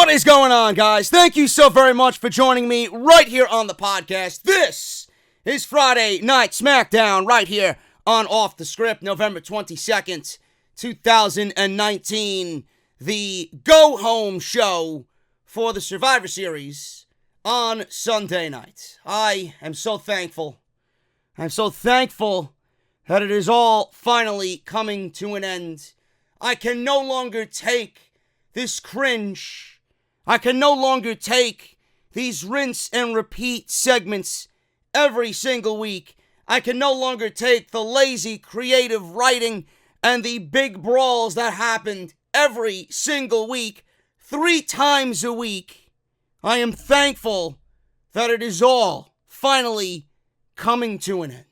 What is going on, guys? Thank you so very much for joining me right here on the podcast. This is Friday Night SmackDown right here on Off The Script, November 22nd, 2019. The go-home show for the Survivor Series on Sunday night. I am so thankful. I'm so thankful that it is all finally coming to an end. I can no longer take this cringe. I can no longer take these rinse and repeat segments every single week. I can no longer take the lazy creative writing and the big brawls that happened every single week, 3 times a week. I am thankful that it is all finally coming to an end.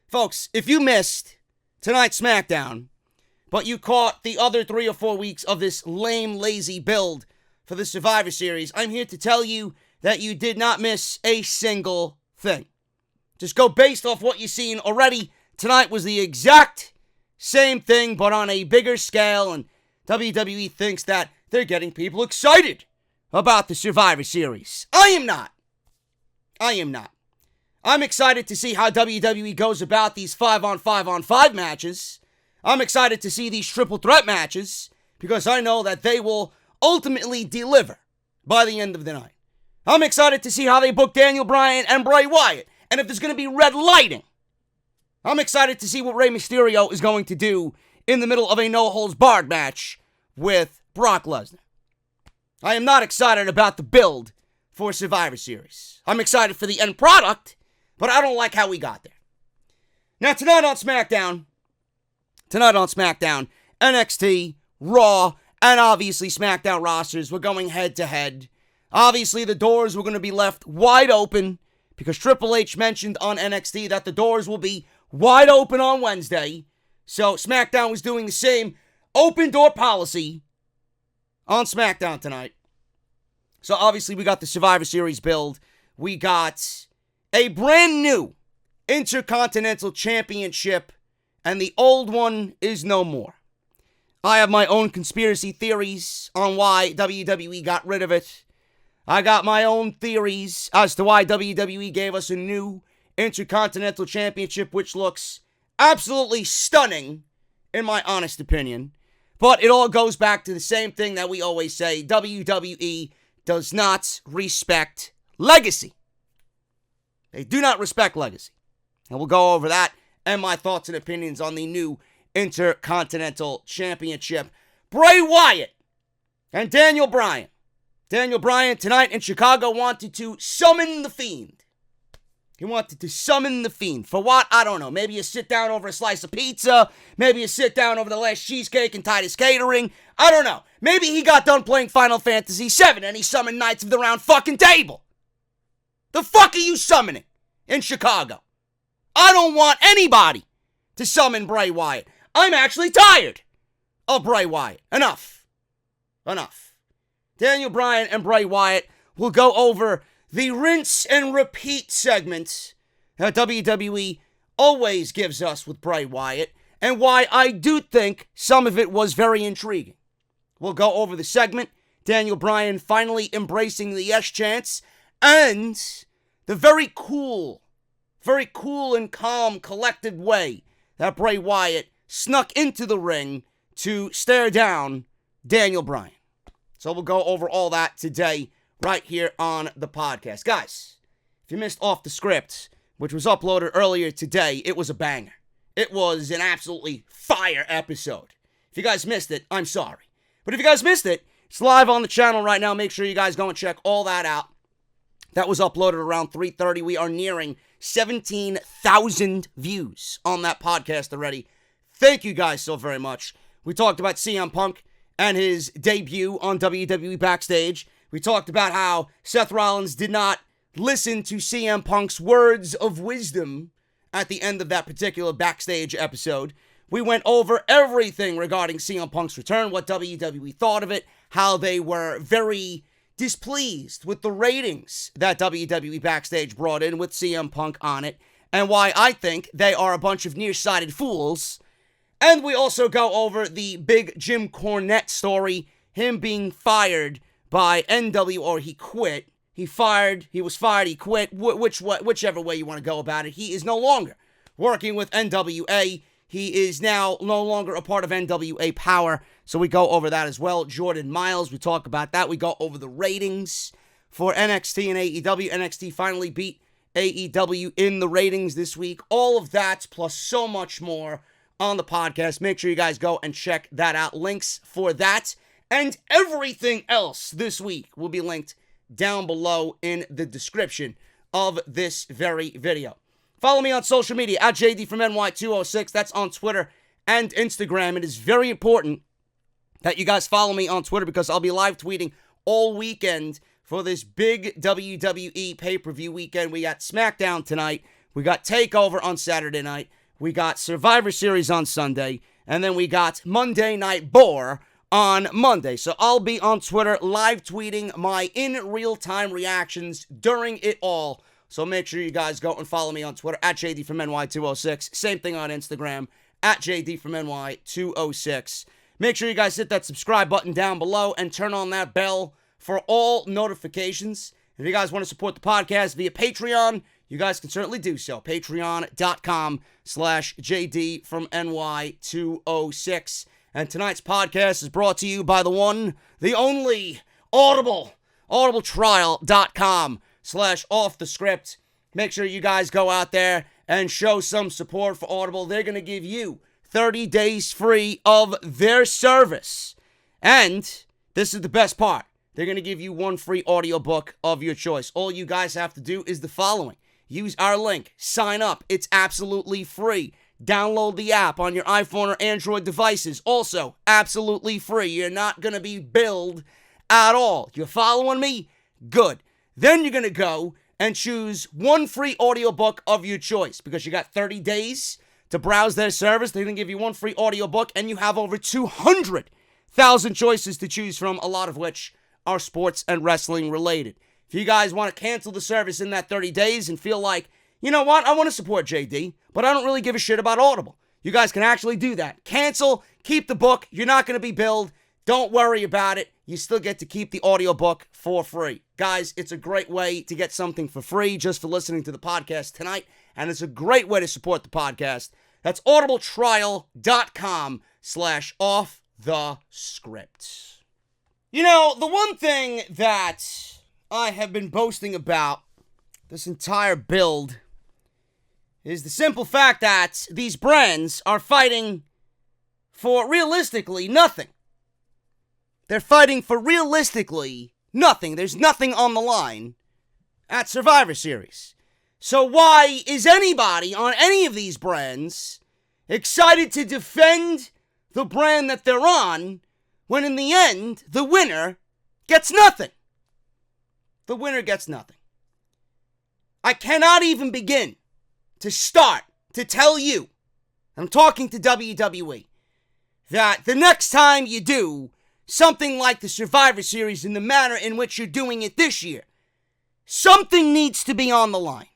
Folks, if you missed tonight's SmackDown, but you caught the other 3 or 4 weeks of this lame, lazy build for the Survivor Series, I'm here to tell you that you did not miss a single thing. Just go based off what you've seen already. Tonight was the exact same thing, but on a bigger scale, and WWE thinks that they're getting people excited about the Survivor Series. I am not. I'm excited to see how WWE goes about these 5-on-5-on-5 matches. I'm excited to see these triple threat matches because I know that they will ultimately deliver by the end of the night. I'm excited to see how they book Daniel Bryan and Bray Wyatt and if there's going to be red lighting. I'm excited to see what Rey Mysterio is going to do in the middle of a no-holds-barred match with Brock Lesnar. I am not excited about the build for Survivor Series. I'm excited for the end product, but I don't like how we got there. Now, tonight on SmackDown, NXT, Raw, and obviously SmackDown rosters were going head-to-head. Obviously, the doors were going to be left wide open because Triple H mentioned on NXT that the doors will be wide open on Wednesday. So SmackDown was doing the same open-door policy on SmackDown tonight. So obviously, we got the Survivor Series build. We got a brand new Intercontinental Championship, and the old one is no more. I have my own conspiracy theories on why WWE got rid of it. I got my own theories as to why WWE gave us a new Intercontinental Championship, which looks absolutely stunning, in my honest opinion. But it all goes back to the same thing that we always say. WWE does not respect legacy. They do not respect legacy. And we'll go over that and my thoughts and opinions on the new Intercontinental Championship. Bray Wyatt and Daniel Bryan. Daniel Bryan tonight in Chicago wanted to summon the Fiend. He wanted to summon the Fiend. For what? I don't know. Maybe a sit down over a slice of pizza. Maybe a sit down over the last cheesecake and Titus Catering. I don't know. Maybe he got done playing Final Fantasy VII and he summoned Knights of the Round fucking Table. The fuck are you summoning in Chicago? I don't want anybody to summon Bray Wyatt. I'm actually tired of Bray Wyatt. Enough. Daniel Bryan and Bray Wyatt will go over the rinse and repeat segments that WWE always gives us with Bray Wyatt, and why I do think some of it was very intriguing. We'll go over the segment, Daniel Bryan finally embracing the yes chants, and the very cool and calm, collected way that Bray Wyatt snuck into the ring to stare down Daniel Bryan. So we'll go over all that today right here on the podcast. Guys, if you missed Off The Script, which was uploaded earlier today, it was a banger. It was an absolutely fire episode. If you guys missed it, I'm sorry. But if you guys missed it, it's live on the channel right now. Make sure you guys go and check all that out. That was uploaded around 3:30. We are nearing 17,000 views on that podcast already. Thank you guys so very much. We talked about CM Punk and his debut on WWE Backstage. We talked about how Seth Rollins did not listen to CM Punk's words of wisdom at the end of that particular Backstage episode. We went over everything regarding CM Punk's return, what WWE thought of it, how they were very displeased with the ratings that WWE Backstage brought in with CM Punk on it, and why I think they are a bunch of nearsighted fools. And we also go over the big Jim Cornette story him being fired by NW, or he quit. He was fired, he quit, whichever way you want to go about it. He is no longer working with NWA. He is now no longer a part of NWA Power, so we go over that as well. Jordan Miles, we talk about that. We go over the ratings for NXT and AEW. NXT finally beat AEW in the ratings this week. All of that, plus so much more on the podcast. Make sure you guys go and check that out. Links for that and everything else this week will be linked down below in the description of this very video. Follow me on social media at JD from NY206. That's on Twitter and Instagram. It is very important that you guys follow me on Twitter because I'll be live tweeting all weekend for this big WWE pay-per-view weekend. We got SmackDown tonight. We got TakeOver on Saturday night. We got Survivor Series on Sunday. And then we got Monday Night Bore on Monday. So I'll be on Twitter live tweeting my in real-time reactions during it all. So make sure you guys go and follow me on Twitter at JD from NY206. Same thing on Instagram at JD from NY206. Make sure you guys hit that subscribe button down below and turn on that bell for all notifications. If you guys want to support the podcast via Patreon, you guys can certainly do so. Patreon.com/JD from NY206. And tonight's podcast is brought to you by the one, the only, Audible. audibletrial.com/off the script. Make sure you guys go out there and show some support for Audible. They're going to give you 30 days free of their service. And this is the best part. They're going to give you one free audiobook of your choice. All you guys have to do is the following. Use our link. Sign up. It's absolutely free. Download the app on your iPhone or Android devices. Also, absolutely free. You're not going to be billed at all. You're following me? Good. Then you're going to go and choose one free audiobook of your choice because you got 30 days to browse their service. They're going to give you one free audiobook and you have over 200,000 choices to choose from, a lot of which are sports and wrestling related. If you guys want to cancel the service in that 30 days and feel like, you know what, I want to support JD, but I don't really give a shit about Audible, you guys can actually do that. Cancel, keep the book, you're not going to be billed, don't worry about it, you still get to keep the audiobook for free. Guys, it's a great way to get something for free just for listening to the podcast tonight, and it's a great way to support the podcast. That's audibletrial.com/off the script. You know, the one thing that I have been boasting about this entire build is the simple fact that these brands are fighting for realistically nothing. They're fighting for realistically nothing. There's nothing on the line at Survivor Series. So why is anybody on any of these brands excited to defend the brand that they're on when in the end, the winner gets nothing? The winner gets nothing. I cannot even begin to start to tell you, I'm talking to WWE, that the next time you do something like the Survivor Series in the manner in which you're doing it this year, something needs to be on the line.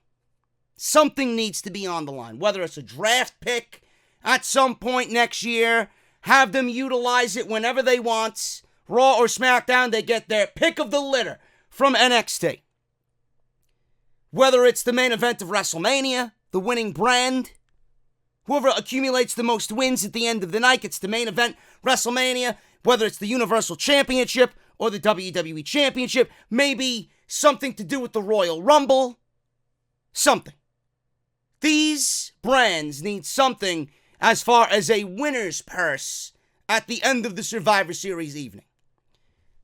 Something needs to be on the line. Whether it's a draft pick at some point next year, have them utilize it whenever they want. Raw or SmackDown, they get their pick of the litter from NXT. Whether it's the main event of WrestleMania, the winning brand, whoever accumulates the most wins at the end of the night gets the main event, WrestleMania, whether it's the Universal Championship or the WWE Championship, maybe something to do with the Royal Rumble, something. These brands need something as far as a winner's purse at the end of the Survivor Series evening.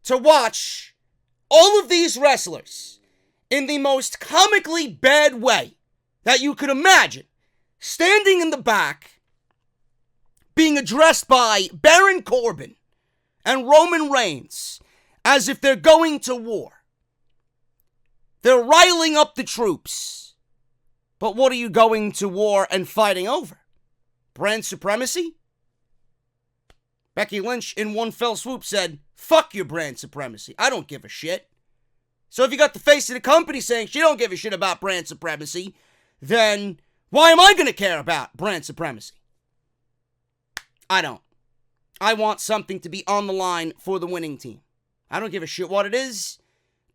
To watch all of these wrestlers in the most comically bad way that you could imagine, standing in the back, being addressed by Baron Corbin and Roman Reigns as if they're going to war. They're riling up the troops. But what are you going to war and fighting over? Brand supremacy? Becky Lynch in one fell swoop said, fuck your brand supremacy. I don't give a shit. So if you got the face of the company saying she don't give a shit about brand supremacy, then why am I going to care about brand supremacy? I don't. I want something to be on the line for the winning team. I don't give a shit what it is.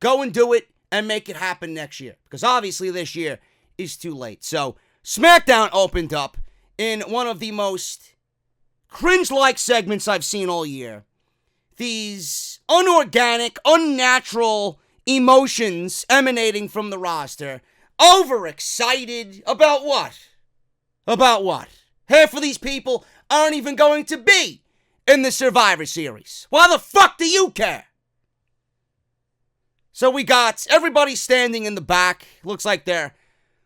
Go and do it and make it happen next year. Because obviously this year is too late. So, SmackDown opened up in one of the most cringe-like segments I've seen all year. These unorganic, unnatural emotions emanating from the roster. Overexcited about what? About what? Half of these people aren't even going to be in the Survivor Series. Why the fuck do you care? So we got everybody standing in the back. Looks like they're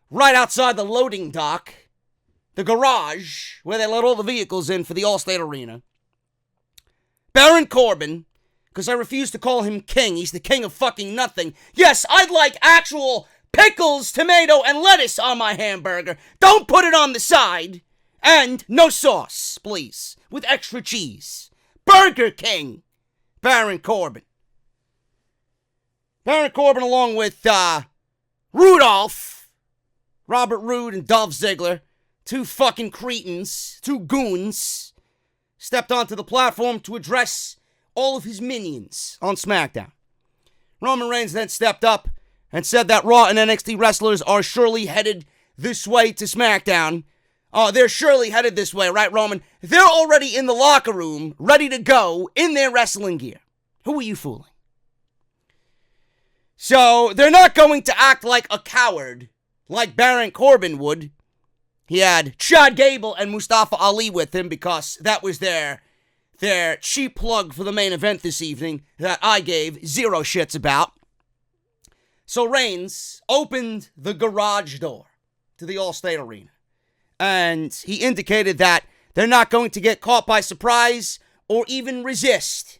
right outside the loading dock. The garage, where they let all the vehicles in for the Allstate Arena. Baron Corbin, because I refuse to call him king. He's the king of fucking nothing. Yes, I'd like actual pickles, tomato, and lettuce on my hamburger. Don't put it on the side. And no sauce, please, with extra cheese. Burger King, Baron Corbin. Baron Corbin along with Rudolph, Robert Roode, and Dolph Ziggler. Two fucking cretins, two goons, stepped onto the platform to address all of his minions on SmackDown. Roman Reigns then stepped up and said that Raw and NXT wrestlers are surely headed this way to SmackDown. They're surely headed this way, right, Roman? They're already in the locker room, ready to go in their wrestling gear. Who are you fooling? So, they're not going to act like a coward, like Baron Corbin would. He had Chad Gable and Mustafa Ali with him because that was their cheap plug for the main event this evening that I gave zero shits about. So Reigns opened the garage door to the Allstate Arena. And he indicated that they're not going to get caught by surprise or even resist.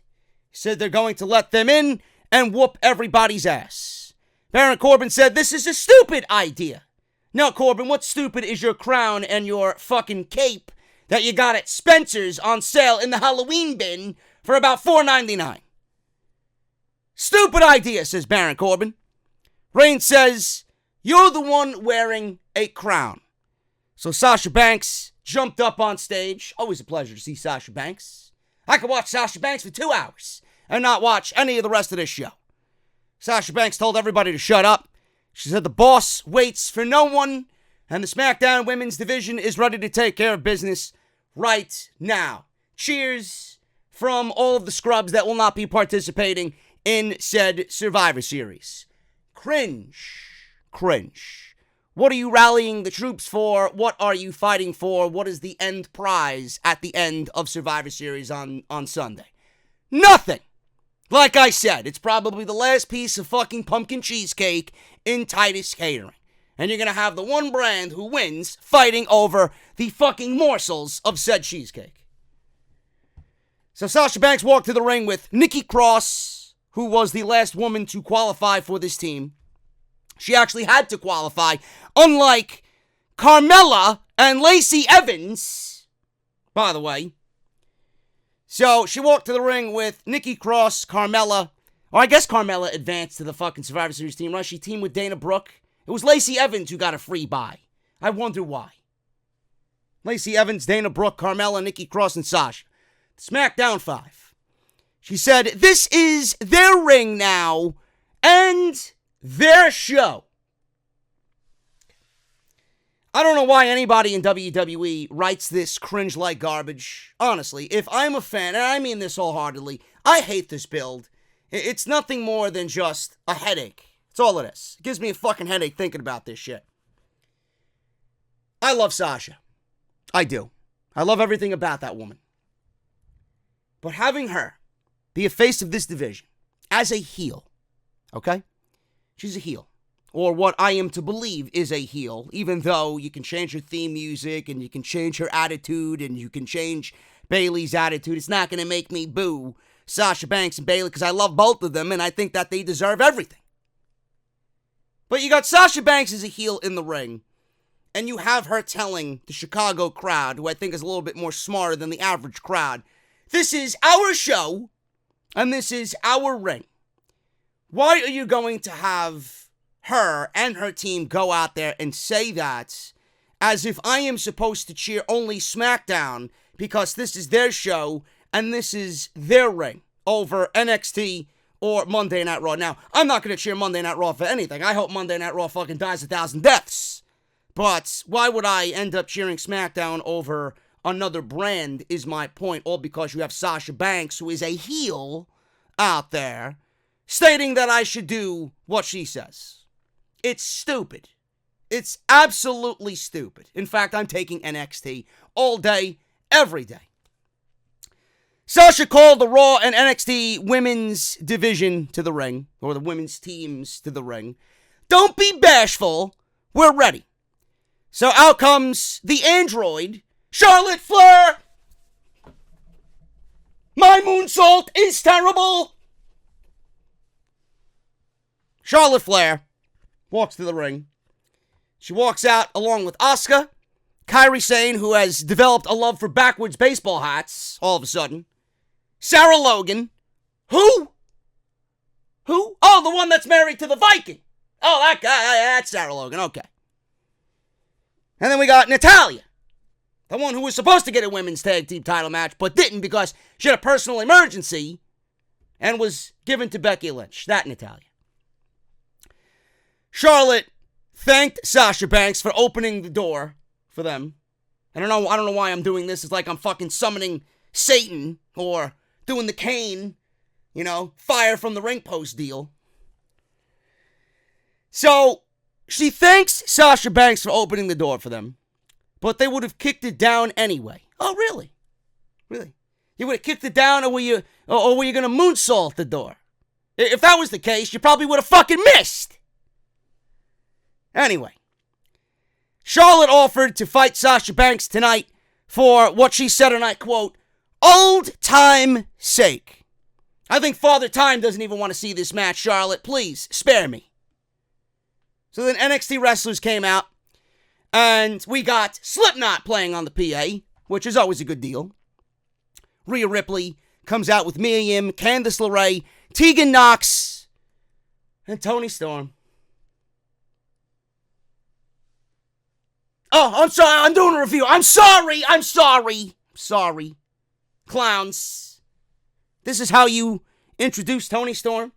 He said they're going to let them in and whoop everybody's ass. Baron Corbin said this is a stupid idea. No, Corbin, what's stupid is your crown and your fucking cape that you got at Spencer's on sale in the Halloween bin for about $4.99. Stupid idea, says Baron Corbin. Reigns says, you're the one wearing a crown. So Sasha Banks jumped up on stage. Always a pleasure to see Sasha Banks. I could watch Sasha Banks for 2 hours and not watch any of the rest of this show. Sasha Banks told everybody to shut up. She said the boss waits for no one, and the SmackDown Women's Division is ready to take care of business right now. Cheers from all of the scrubs that will not be participating in said Survivor Series. Cringe. Cringe. What are you rallying the troops for? What are you fighting for? What is the end prize at the end of Survivor Series on Sunday? Nothing! Like I said, it's probably the last piece of fucking pumpkin cheesecake in Titus Catering. And you're gonna have the one brand who wins fighting over the fucking morsels of said cheesecake. So Sasha Banks walked to the ring with Nikki Cross, who was the last woman to qualify for this team. She actually had to qualify, unlike Carmella and Lacey Evans, by the way. So she walked to the ring with Nikki Cross, Carmella, or I guess Carmella advanced to the fucking Survivor Series team, right? She teamed with Dana Brooke. It was Lacey Evans who got a free bye. I wonder why. Lacey Evans, Dana Brooke, Carmella, Nikki Cross, and Sasha. SmackDown 5. She said, this is their ring now, and their show. I don't know why anybody in WWE writes this cringe-like garbage. Honestly, if I'm a fan, and I mean this wholeheartedly, I hate this build. It's nothing more than just a headache. That's all it is. It gives me a fucking headache thinking about this shit. I love Sasha. I do. I love everything about that woman. But having her be a face of this division as a heel, okay? She's a heel. Or what I am to believe is a heel, even though you can change her theme music and you can change her attitude and you can change Bayley's attitude. It's not going to make me boo Sasha Banks and Bayley because I love both of them and I think that they deserve everything. But you got Sasha Banks as a heel in the ring, and you have her telling the Chicago crowd, who I think is a little bit more smarter than the average crowd, this is our show and this is our ring. Why are you going to have her and her team go out there and say that as if I am supposed to cheer only SmackDown because this is their show and this is their ring over NXT or Monday Night Raw. Now, I'm not going to cheer Monday Night Raw for anything. I hope Monday Night Raw fucking dies 1,000 deaths. But why would I end up cheering SmackDown over another brand is my point, all because you have Sasha Banks, who is a heel out there, stating that I should do what she says. It's stupid. It's absolutely stupid. In fact, I'm taking NXT all day, every day. Sasha called the Raw and NXT women's division to the ring, or the women's teams to the ring. Don't be bashful. We're ready. So out comes the android, Charlotte Flair. My moonsault is terrible. Charlotte Flair walks to the ring. She walks out along with Asuka, Kairi Sane, who has developed a love for backwards baseball hats all of a sudden, Sarah Logan. Who? Oh, the one that's married to the Viking. Oh, that guy, that's Sarah Logan, okay. And then we got Natalya, the one who was supposed to get a women's tag team title match, but didn't because she had a personal emergency and was given to Becky Lynch. That Natalya. Charlotte thanked Sasha Banks for opening the door for them. I don't know why I'm doing this. It's like I'm fucking summoning Satan or doing the Kane, fire from the ring post deal. So she thanks Sasha Banks for opening the door for them, but they would have kicked it down anyway. Oh, really? Really? You would have kicked it down, or were you going to moonsault the door? If that was the case, you probably would have fucking missed. Anyway, Charlotte offered to fight Sasha Banks tonight for what she said, and I quote, old time sake. I think Father Time doesn't even want to see this match, Charlotte. Please, spare me. So then NXT wrestlers came out, and we got Slipknot playing on the PA, which is always a good deal. Rhea Ripley comes out with Mia Yim, Candice LeRae, Tegan Nox, and Toni Storm. Oh, I'm sorry, I'm doing a review. I'm sorry. Clowns. This is how you introduce Toni Storm?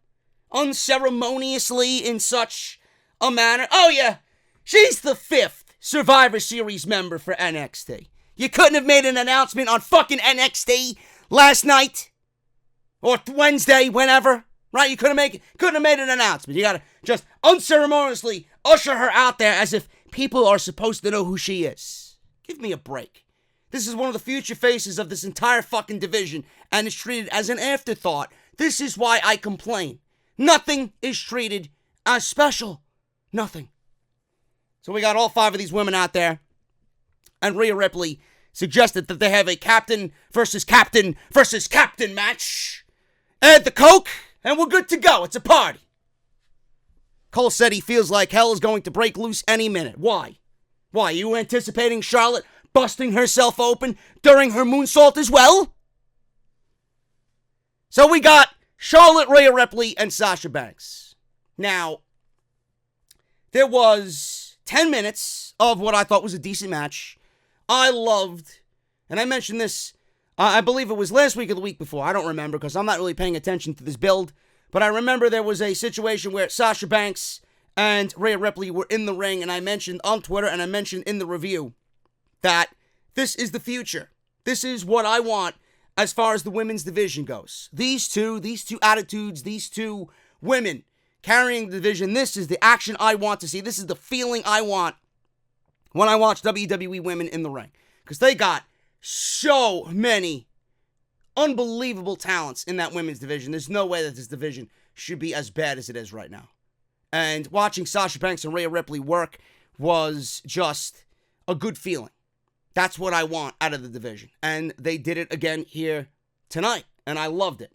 Unceremoniously in such a manner. Oh yeah, she's the 5th Survivor Series member for NXT. You couldn't have made an announcement on fucking NXT last night? Or Wednesday, whenever? Right? You couldn't have made an announcement. You gotta just unceremoniously usher her out there as if people are supposed to know who she is. Give me a break. This is one of the future faces of this entire fucking division, and it's treated as an afterthought. This is why I complain. Nothing is treated as special. Nothing. So we got all 5 of these women out there, and Rhea Ripley suggested that they have a captain versus captain match. Add the Coke, and we're good to go. It's a party. Cole said he feels like hell is going to break loose any minute. Why? Why? Are you anticipating Charlotte busting herself open during her moonsault as well? So we got Charlotte, Rhea Ripley, and Sasha Banks. Now, there was 10 minutes of what I thought was a decent match. I loved, and I mentioned this, I believe it was last week or the week before. I don't remember because I'm not really paying attention to this build. But I remember there was a situation where Sasha Banks and Rhea Ripley were in the ring, and I mentioned on Twitter and I mentioned in the review that this is the future. This is what I want as far as the women's division goes. These two attitudes, these two women carrying the division, this is the action I want to see. This is the feeling I want when I watch WWE women in the ring. Because they got so many unbelievable talents in that women's division. There's no way that this division should be as bad as it is right now. And watching Sasha Banks and Rhea Ripley work was just a good feeling. That's what I want out of the division. And they did it again here tonight. And I loved it.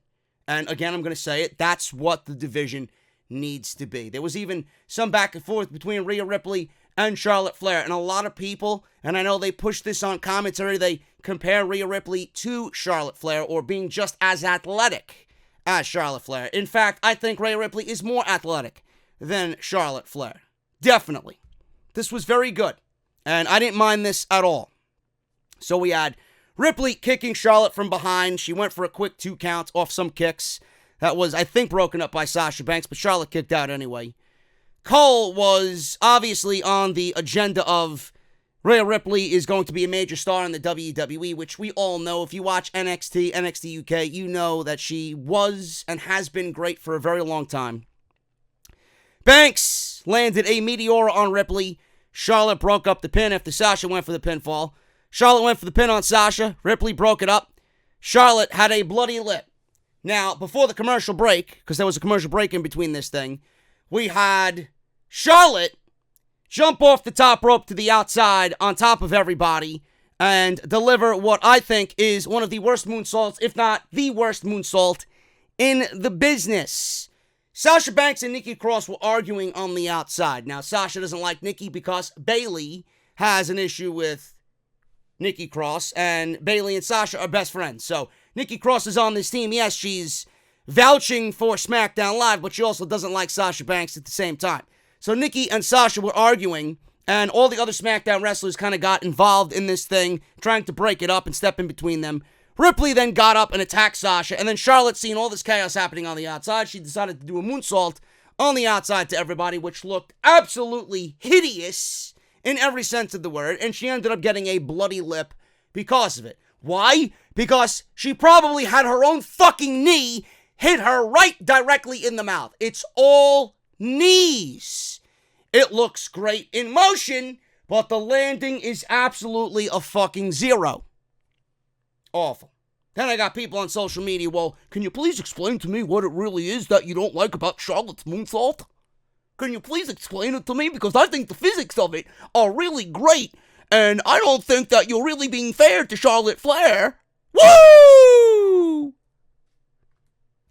And again, I'm going to say it. That's what the division needs to be. There was even some back and forth between Rhea Ripley and Charlotte Flair. And a lot of people, and I know they push this on commentary, they compare Rhea Ripley to Charlotte Flair or being just as athletic as Charlotte Flair. In fact, I think Rhea Ripley is more athletic than Charlotte Flair. Definitely. This was very good. And I didn't mind this at all. So we had Ripley kicking Charlotte from behind. She went for a quick 2 count off some kicks. That was, I think, broken up by Sasha Banks, but Charlotte kicked out anyway. Cole was obviously on the agenda of Rhea Ripley is going to be a major star in the WWE, which we all know. If you watch NXT, NXT UK, you know that she was and has been great for a very long time. Banks landed a Meteora on Ripley. Charlotte broke up the pin after Sasha went for the pinfall. Charlotte went for the pin on Sasha. Ripley broke it up. Charlotte had a bloody lip. Now, before the commercial break, because there was a commercial break in between this thing, we had Charlotte jump off the top rope to the outside on top of everybody and deliver what I think is one of the worst moonsaults, if not the worst moonsault in the business. Sasha Banks and Nikki Cross were arguing on the outside. Now, Sasha doesn't like Nikki because Bayley has an issue with Nikki Cross, and Bayley and Sasha are best friends. So, Nikki Cross is on this team. Yes, she's vouching for SmackDown Live, but she also doesn't like Sasha Banks at the same time. So Nikki and Sasha were arguing, and all the other SmackDown wrestlers kind of got involved in this thing, trying to break it up and step in between them. Ripley then got up and attacked Sasha, and then Charlotte, seeing all this chaos happening on the outside, she decided to do a moonsault on the outside to everybody, which looked absolutely hideous in every sense of the word, and she ended up getting a bloody lip because of it. Why? Because she probably had her own fucking knee hit her right directly in the mouth. It's all knees. It looks great in motion, but the landing is absolutely a fucking zero. Awful. Then I got people on social media, well, can you please explain to me what it really is that you don't like about Charlotte's moonsault? Can you please explain it to me? Because I think the physics of it are really great, and I don't think that you're really being fair to Charlotte Flair. Woo!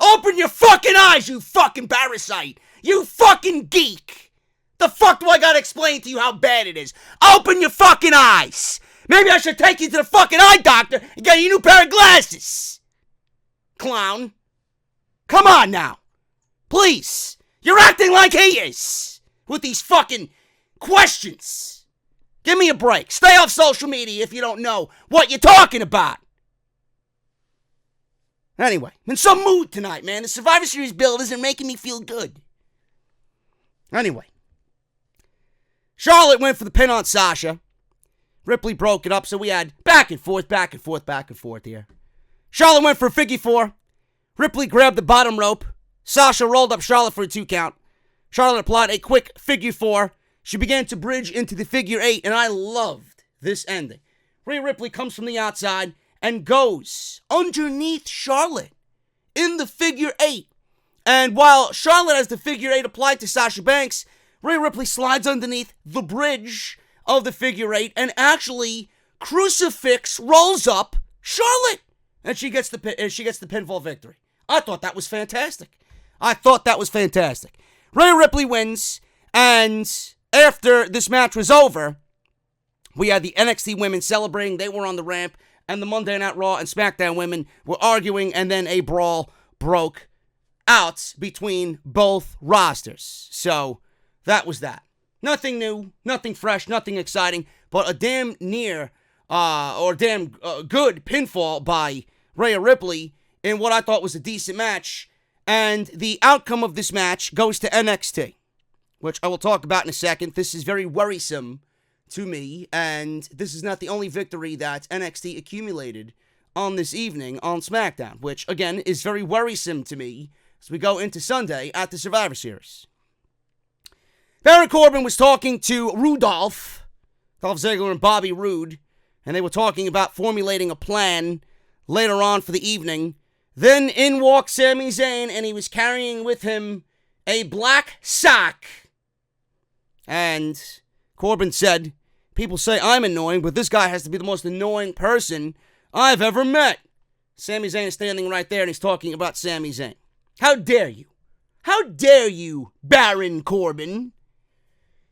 Open your fucking eyes, you fucking parasite! You fucking geek! The fuck do I gotta explain to you how bad it is? Open your fucking eyes! Maybe I should take you to the fucking eye doctor and get you a new pair of glasses! Clown. Come on now. Please. You're acting like he is! With these fucking questions. Give me a break. Stay off social media if you don't know what you're talking about. Anyway, I'm in some mood tonight, man. The Survivor Series build isn't making me feel good. Anyway. Charlotte went for the pin on Sasha. Ripley broke it up, so we had back and forth here. Charlotte went for a figure 4. Ripley grabbed the bottom rope. Sasha rolled up Charlotte for a 2 count. Charlotte applied a quick figure 4. She began to bridge into the figure 8, and I loved this ending. Rhea Ripley comes from the outside and goes underneath Charlotte in the figure 8. And while Charlotte has the figure 8 applied to Sasha Banks, Rhea Ripley slides underneath the bridge of the figure 8 and actually crucifix rolls up Charlotte. And she gets the pinfall victory. I thought that was fantastic. Rhea Ripley wins, and after this match was over, we had the NXT women celebrating. They were on the ramp, and the Monday Night Raw and SmackDown women were arguing, and then a brawl broke out between both rosters. So, that was that. Nothing new, nothing fresh, nothing exciting, but a damn good pinfall by Rhea Ripley in what I thought was a decent match. And the outcome of this match goes to NXT, which I will talk about in a second. This is very worrisome to me, and this is not the only victory that NXT accumulated on this evening on SmackDown, which, again, is very worrisome to me as we go into Sunday at the Survivor Series. Baron Corbin was talking to Dolph Ziggler and Bobby Roode, and they were talking about formulating a plan later on for the evening. Then in walked Sami Zayn, and he was carrying with him a black sock. And Corbin said, people say I'm annoying, but this guy has to be the most annoying person I've ever met. Sami Zayn is standing right there, and he's talking about Sami Zayn. How dare you? How dare you, Baron Corbin?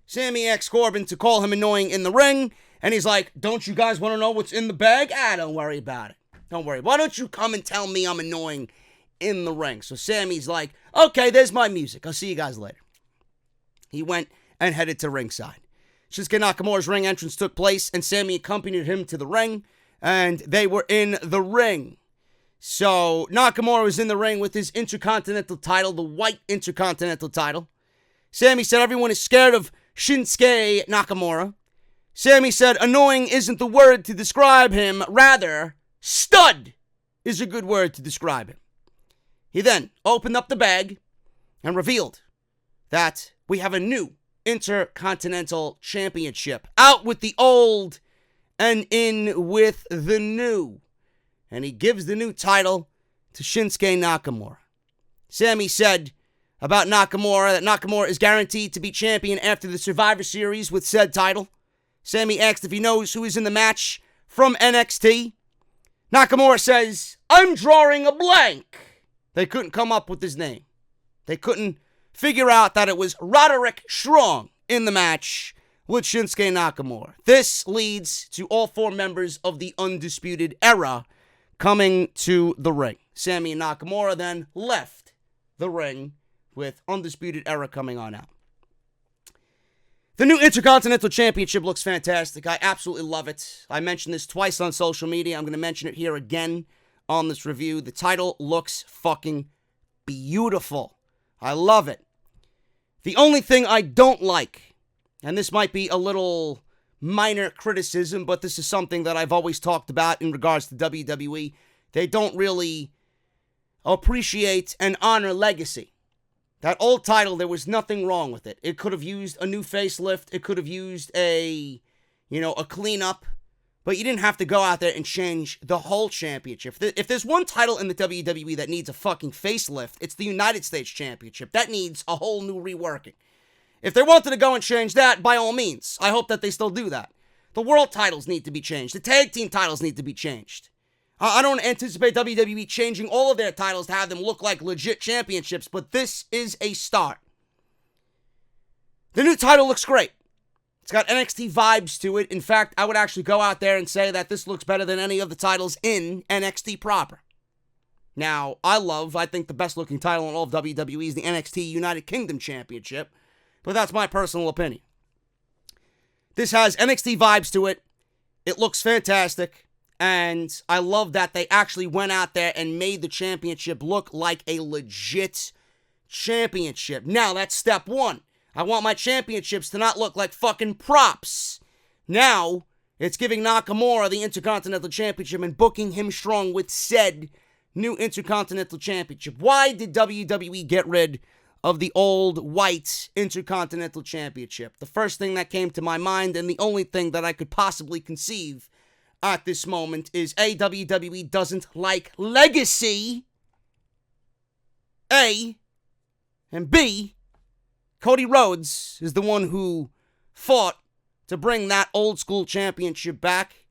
Sami asks Corbin to call him annoying in the ring, and he's like, don't you guys want to know what's in the bag? Don't worry about it. Don't worry. Why don't you come and tell me I'm annoying in the ring? So Sami's like, okay, there's my music. I'll see you guys later. He went and headed to ringside. Shinsuke Nakamura's ring entrance took place, and Sami accompanied him to the ring. and they were in the ring. So Nakamura was in the ring with his Intercontinental title, the white Intercontinental title. Sammy said everyone is scared of Shinsuke Nakamura. Sammy said annoying isn't the word to describe him, rather, stud is a good word to describe him. He then opened up the bag and revealed that we have a new Intercontinental Championship. Out with the old and in with the new. And he gives the new title to Shinsuke Nakamura. Sammy said about Nakamura that Nakamura is guaranteed to be champion after the Survivor Series with said title. Sammy asked if he knows who is in the match from NXT. Nakamura says, I'm drawing a blank. They couldn't come up with his name. They couldn't figure out that it was Roderick Strong in the match with Shinsuke Nakamura. This leads to all four members of the Undisputed Era coming to the ring. Sammy and Nakamura then left the ring with Undisputed Era coming on out. The new Intercontinental Championship looks fantastic. I absolutely love it. I mentioned this twice on social media. I'm going to mention it here again on this review. The title looks fucking beautiful. I love it. The only thing I don't like, and this might be a little minor criticism, but this is something that I've always talked about in regards to WWE. They don't really appreciate and honor legacy. That old title, there was nothing wrong with it. It could have used a new facelift. It could have used a cleanup. But you didn't have to go out there and change the whole championship. If there's one title in the WWE that needs a fucking facelift, it's the United States Championship. That needs a whole new reworking. If they wanted to go and change that, by all means, I hope that they still do that. The world titles need to be changed. The tag team titles need to be changed. I don't anticipate WWE changing all of their titles to have them look like legit championships, but this is a start. The new title looks great. It's got NXT vibes to it. In fact, I would actually go out there and say that this looks better than any of the titles in NXT proper. Now, I think the best looking title in all of WWE is the NXT United Kingdom Championship, but that's my personal opinion. This has NXT vibes to it. It looks fantastic. And I love that they actually went out there and made the championship look like a legit championship. Now, that's step one. I want my championships to not look like fucking props. Now, it's giving Nakamura the Intercontinental Championship and booking him strong with said new Intercontinental Championship. Why did WWE get rid of the old white Intercontinental Championship? The first thing that came to my mind, and the only thing that I could possibly conceive at this moment, is A, WWE doesn't like legacy, A, and B, Cody Rhodes is the one who fought to bring that old school championship back.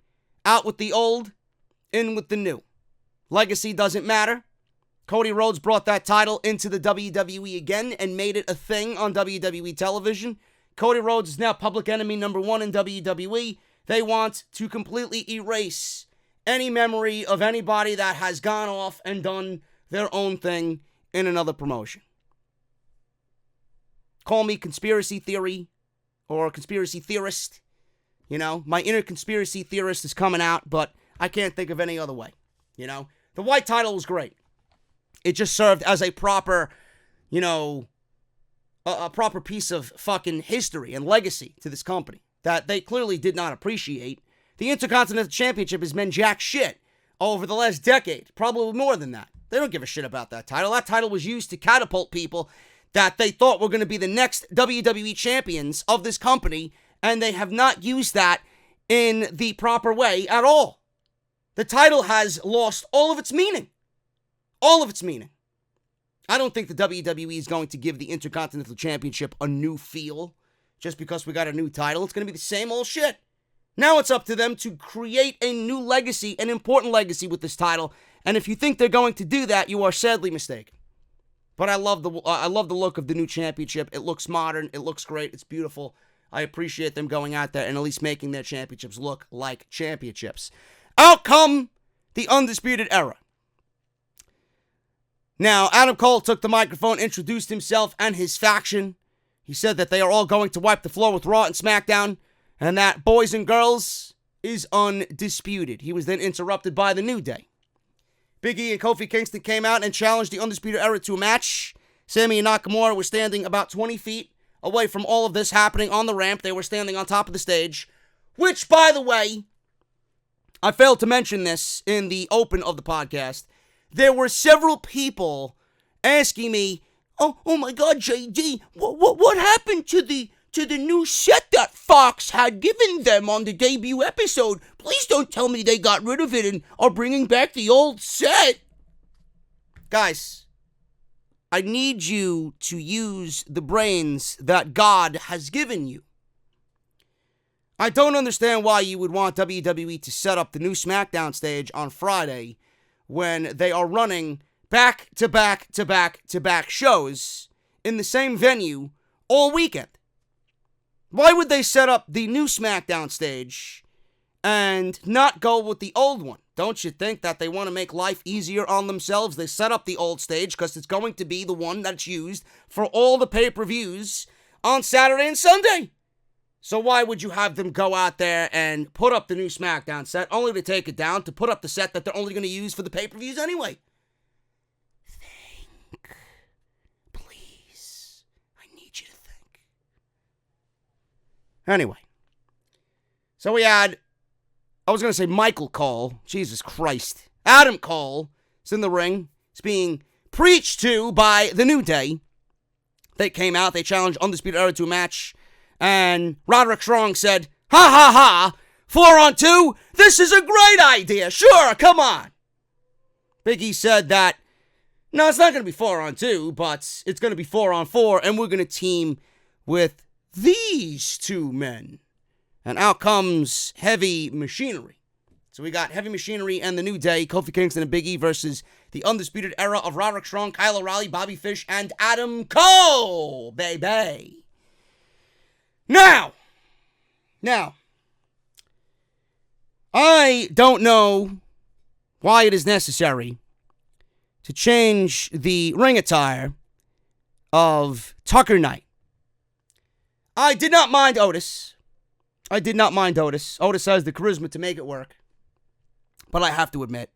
Out with the old, in with the new. Legacy doesn't matter. Cody Rhodes brought that title into the WWE again and made it a thing on WWE television. Cody Rhodes is now public enemy number one in WWE. They want to completely erase any memory of anybody that has gone off and done their own thing in another promotion. Call me conspiracy theory or conspiracy theorist. You know, my inner conspiracy theorist is coming out, but I can't think of any other way. You know, the white title was great. It just served as a proper, a proper piece of fucking history and legacy to this company that they clearly did not appreciate. The Intercontinental Championship has been jack shit over the last decade, probably more than that. They don't give a shit about that title. That title was used to catapult people that they thought were going to be the next WWE champions of this company, and they have not used that in the proper way at all. The title has lost all of its meaning. All of its meaning. I don't think the WWE is going to give the Intercontinental Championship a new feel just because we got a new title. It's going to be the same old shit. Now it's up to them to create a new legacy, an important legacy with this title. And if you think they're going to do that, you are sadly mistaken. But I love the look of the new championship. It looks modern. It looks great. It's beautiful. I appreciate them going out there and at least making their championships look like championships. Out come the Undisputed Era. Now, Adam Cole took the microphone, introduced himself and his faction. He said that they are all going to wipe the floor with Raw and SmackDown, and that, boys and girls, is Undisputed. He was then interrupted by the New Day. Big E and Kofi Kingston came out and challenged the Undisputed Era to a match. Sami and Nakamura were standing about 20 feet away from all of this happening on the ramp. They were standing on top of the stage, which, by the way, I failed to mention this in the open of the podcast. There were several people asking me, oh my God, JD, what happened to the new set that Fox had given them on the debut episode? Please don't tell me they got rid of it and are bringing back the old set. Guys, I need you to use the brains that God has given you. I don't understand why you would want WWE to set up the new SmackDown stage on Friday when they are running back-to-back shows in the same venue all weekend. Why would they set up the new SmackDown stage and not go with the old one? Don't you think that they want to make life easier on themselves? They set up the old stage because it's going to be the one that's used for all the pay-per-views on Saturday and Sunday. So why would you have them go out there and put up the new SmackDown set only to take it down to put up the set that they're only going to use for the pay-per-views anyway? Think. Please. I need you to think. Anyway. So we had, I was going to say Michael Cole. Jesus Christ. Adam Cole is in the ring. It's being preached to by the New Day. They came out. They challenged Undisputed Era to a match. And Roderick Strong said, ha ha ha, 4-on-2? This is a great idea. Sure, come on. Big E said that, no, it's not going to be 4-on-2, but it's going to be 4-on-4, and we're going to team with these two men. And out comes Heavy Machinery. So we got Heavy Machinery and the New Day, Kofi Kingston and Big E versus the Undisputed Era of Roderick Strong, Kyle O'Reilly, Bobby Fish, and Adam Cole, baby. Now, I don't know why it is necessary to change the ring attire of Tucker Knight. I did not mind Otis. Otis has the charisma to make it work. But I have to admit,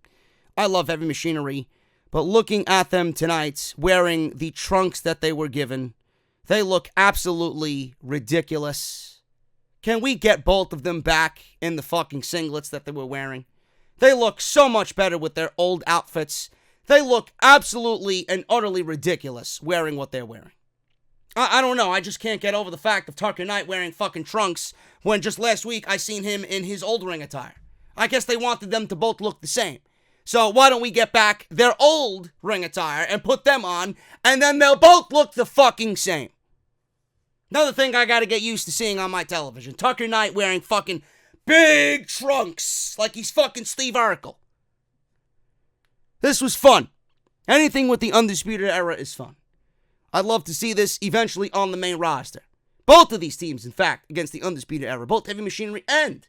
I love Heavy Machinery. But looking at them tonight, wearing the trunks that they were given, they look absolutely ridiculous. Can we get both of them back in the fucking singlets that they were wearing? They look so much better with their old outfits. They look absolutely and utterly ridiculous wearing what they're wearing. I don't know. I just can't get over the fact of Tucker Knight wearing fucking trunks when just last week I seen him in his old ring attire. I guess they wanted them to both look the same. So why don't we get back their old ring attire and put them on, and then they'll both look the fucking same. Another thing I gotta get used to seeing on my television. Tucker Knight wearing fucking big trunks like he's fucking Steve Urkel. This was fun. Anything with the Undisputed Era is fun. I'd love to see this eventually on the main roster. Both of these teams, in fact, against the Undisputed Era. Both Heavy Machinery and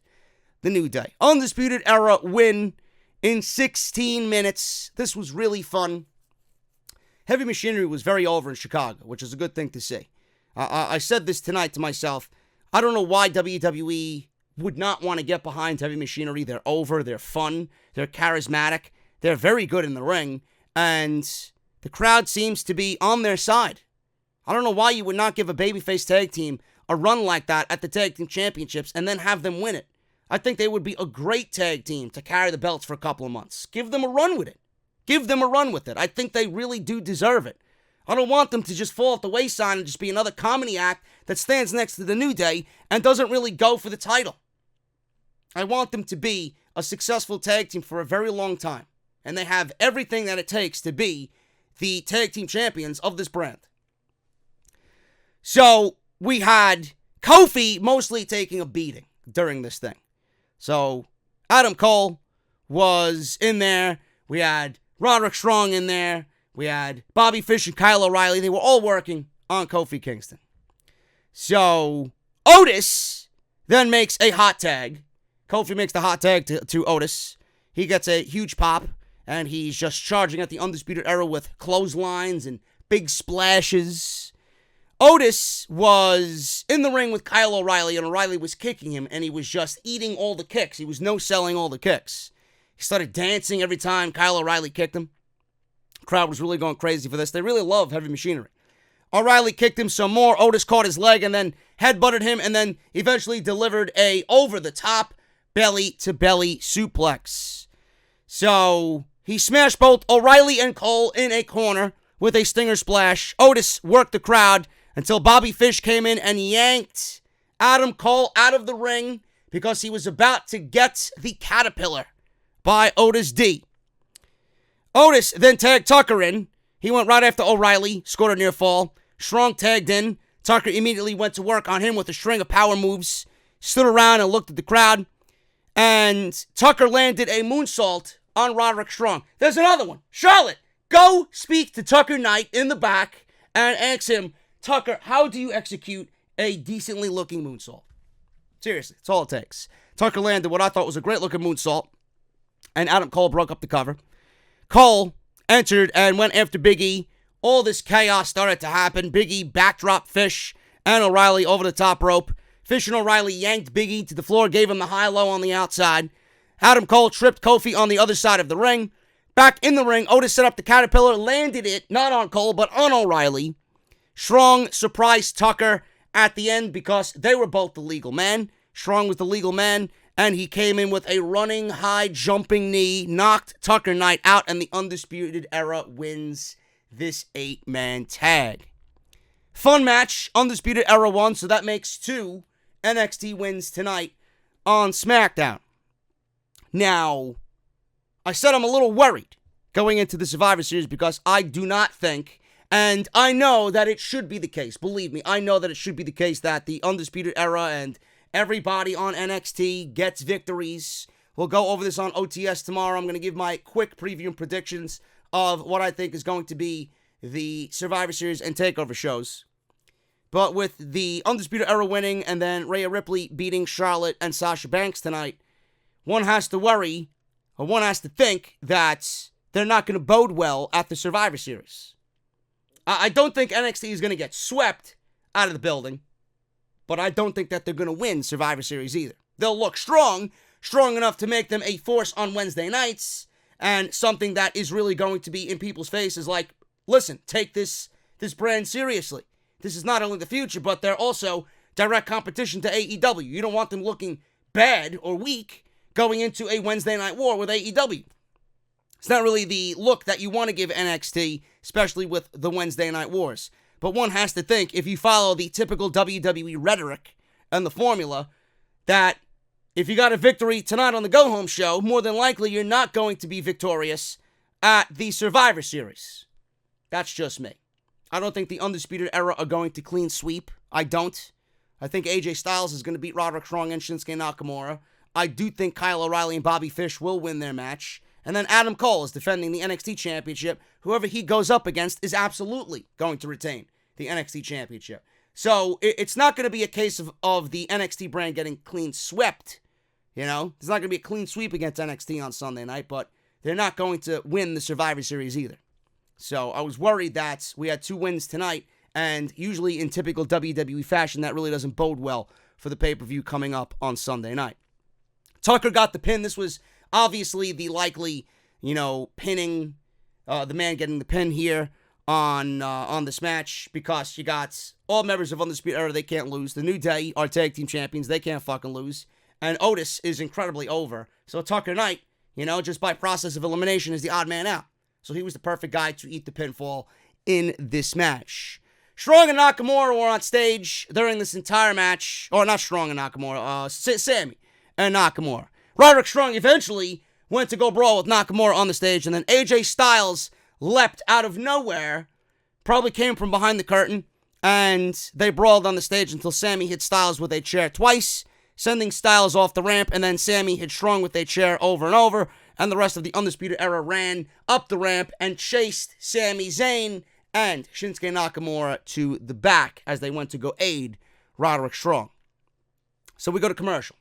the New Day. Undisputed Era win in 16 minutes. This was really fun. Heavy Machinery was very over in Chicago, which is a good thing to see. I said this tonight to myself. I don't know why WWE would not want to get behind Heavy Machinery. They're over. They're fun. They're charismatic. They're very good in the ring. And the crowd seems to be on their side. I don't know why you would not give a babyface tag team a run like that at the tag team championships and then have them win it. I think they would be a great tag team to carry the belts for a couple of months. Give them a run with it. Give them a run with it. I think they really do deserve it. I don't want them to just fall at the wayside and just be another comedy act that stands next to the New Day and doesn't really go for the title. I want them to be a successful tag team for a very long time. And they have everything that it takes to be the tag team champions of this brand. So we had Kofi mostly taking a beating during this thing. So Adam Cole was in there. We had Roderick Strong in there. We had Bobby Fish and Kyle O'Reilly. They were all working on Kofi Kingston. So Otis then makes a hot tag. Kofi makes the hot tag to Otis. He gets a huge pop, and he's just charging at the Undisputed Era with clotheslines and big splashes. Otis was in the ring with Kyle O'Reilly, and O'Reilly was kicking him, and he was just eating all the kicks. He was no-selling all the kicks. He started dancing every time Kyle O'Reilly kicked him. The crowd was really going crazy for this. They really love heavy machinery. O'Reilly kicked him some more. Otis caught his leg and then headbutted him, and then eventually delivered a over-the-top belly-to-belly suplex. So he smashed both O'Reilly and Cole in a corner with a stinger splash. Otis worked the crowd until Bobby Fish came in and yanked Adam Cole out of the ring because he was about to get the caterpillar by Otis D. Otis then tagged Tucker in. He went right after O'Reilly, scored a near fall. Strong tagged in. Tucker immediately went to work on him with a string of power moves, stood around and looked at the crowd, and Tucker landed a moonsault on Roderick Strong. There's another one. Charlotte, go speak to Tucker Knight in the back and ask him, Tucker, how do you execute a decently looking moonsault? Seriously, that's all it takes. Tucker landed what I thought was a great looking moonsault, and Adam Cole broke up the cover. Cole entered and went after Big E. All this chaos started to happen. Big E backdropped Fish and O'Reilly over the top rope. Fish and O'Reilly yanked Big E to the floor, gave him the high-low on the outside. Adam Cole tripped Kofi on the other side of the ring. Back in the ring, Otis set up the caterpillar, landed it, not on Cole, but on O'Reilly. Strong surprised Tucker at the end because they were both the legal man. Strong was the legal man, and he came in with a running, high, jumping knee, knocked Tucker Knight out, and the Undisputed Era wins this 8-man tag. Fun match. Undisputed Era won, so that makes 2 NXT wins tonight on SmackDown. Now, I said I'm a little worried going into the Survivor Series because I do not think, and I know that it should be the case, believe me, I know that it should be the case that the Undisputed Era and everybody on NXT gets victories. We'll go over this on OTS tomorrow. I'm going to give my quick preview and predictions of what I think is going to be the Survivor Series and TakeOver shows. But with the Undisputed Era winning and then Rhea Ripley beating Charlotte and Sasha Banks tonight, one has to worry, or one has to think that they're not going to bode well at the Survivor Series. I don't think NXT is going to get swept out of the building, but I don't think that they're going to win Survivor Series either. They'll look strong enough to make them a force on Wednesday nights, and something that is really going to be in people's faces like, listen, take this brand seriously. This is not only the future, but they're also direct competition to AEW. You don't want them looking bad or weak going into a Wednesday night war with AEW. It's not really the look that you want to give NXT, especially with the Wednesday night wars. But one has to think, if you follow the typical WWE rhetoric and the formula, that if you got a victory tonight on the go-home show, more than likely you're not going to be victorious at the Survivor Series. That's just me. I don't think the Undisputed Era are going to clean sweep. I don't. I think AJ Styles is going to beat Roderick Strong and Shinsuke Nakamura. I do think Kyle O'Reilly and Bobby Fish will win their match. And then Adam Cole is defending the NXT Championship. Whoever he goes up against is absolutely going to retain the NXT Championship. So it's not going to be a case of the NXT brand getting clean swept. You know, there's not going to be a clean sweep against NXT on Sunday night, but they're not going to win the Survivor Series either. So I was worried that we had 2 wins tonight, and usually in typical WWE fashion, that really doesn't bode well for the pay-per-view coming up on Sunday night. Tucker got the pin. This was obviously the likely, pinning, the man getting the pin here on this match, because you got all members of Undisputed Era, they can't lose. The New Day are tag team champions, they can't fucking lose. And Otis is incredibly over. So Tucker Knight, just by process of elimination, is the odd man out. So he was the perfect guy to eat the pinfall in this match. Strong and Nakamura were on stage during this entire match. Or not Strong and Nakamura, Sammy and Nakamura. Roderick Strong eventually went to go brawl with Nakamura on the stage, and then AJ Styles leapt out of nowhere, probably came from behind the curtain, and they brawled on the stage until Sammy hit Styles with a chair twice, sending Styles off the ramp, and then Sammy hit Strong with a chair over and over, and the rest of the Undisputed Era ran up the ramp and chased Sami Zayn and Shinsuke Nakamura to the back as they went to go aid Roderick Strong. So we go to commercial.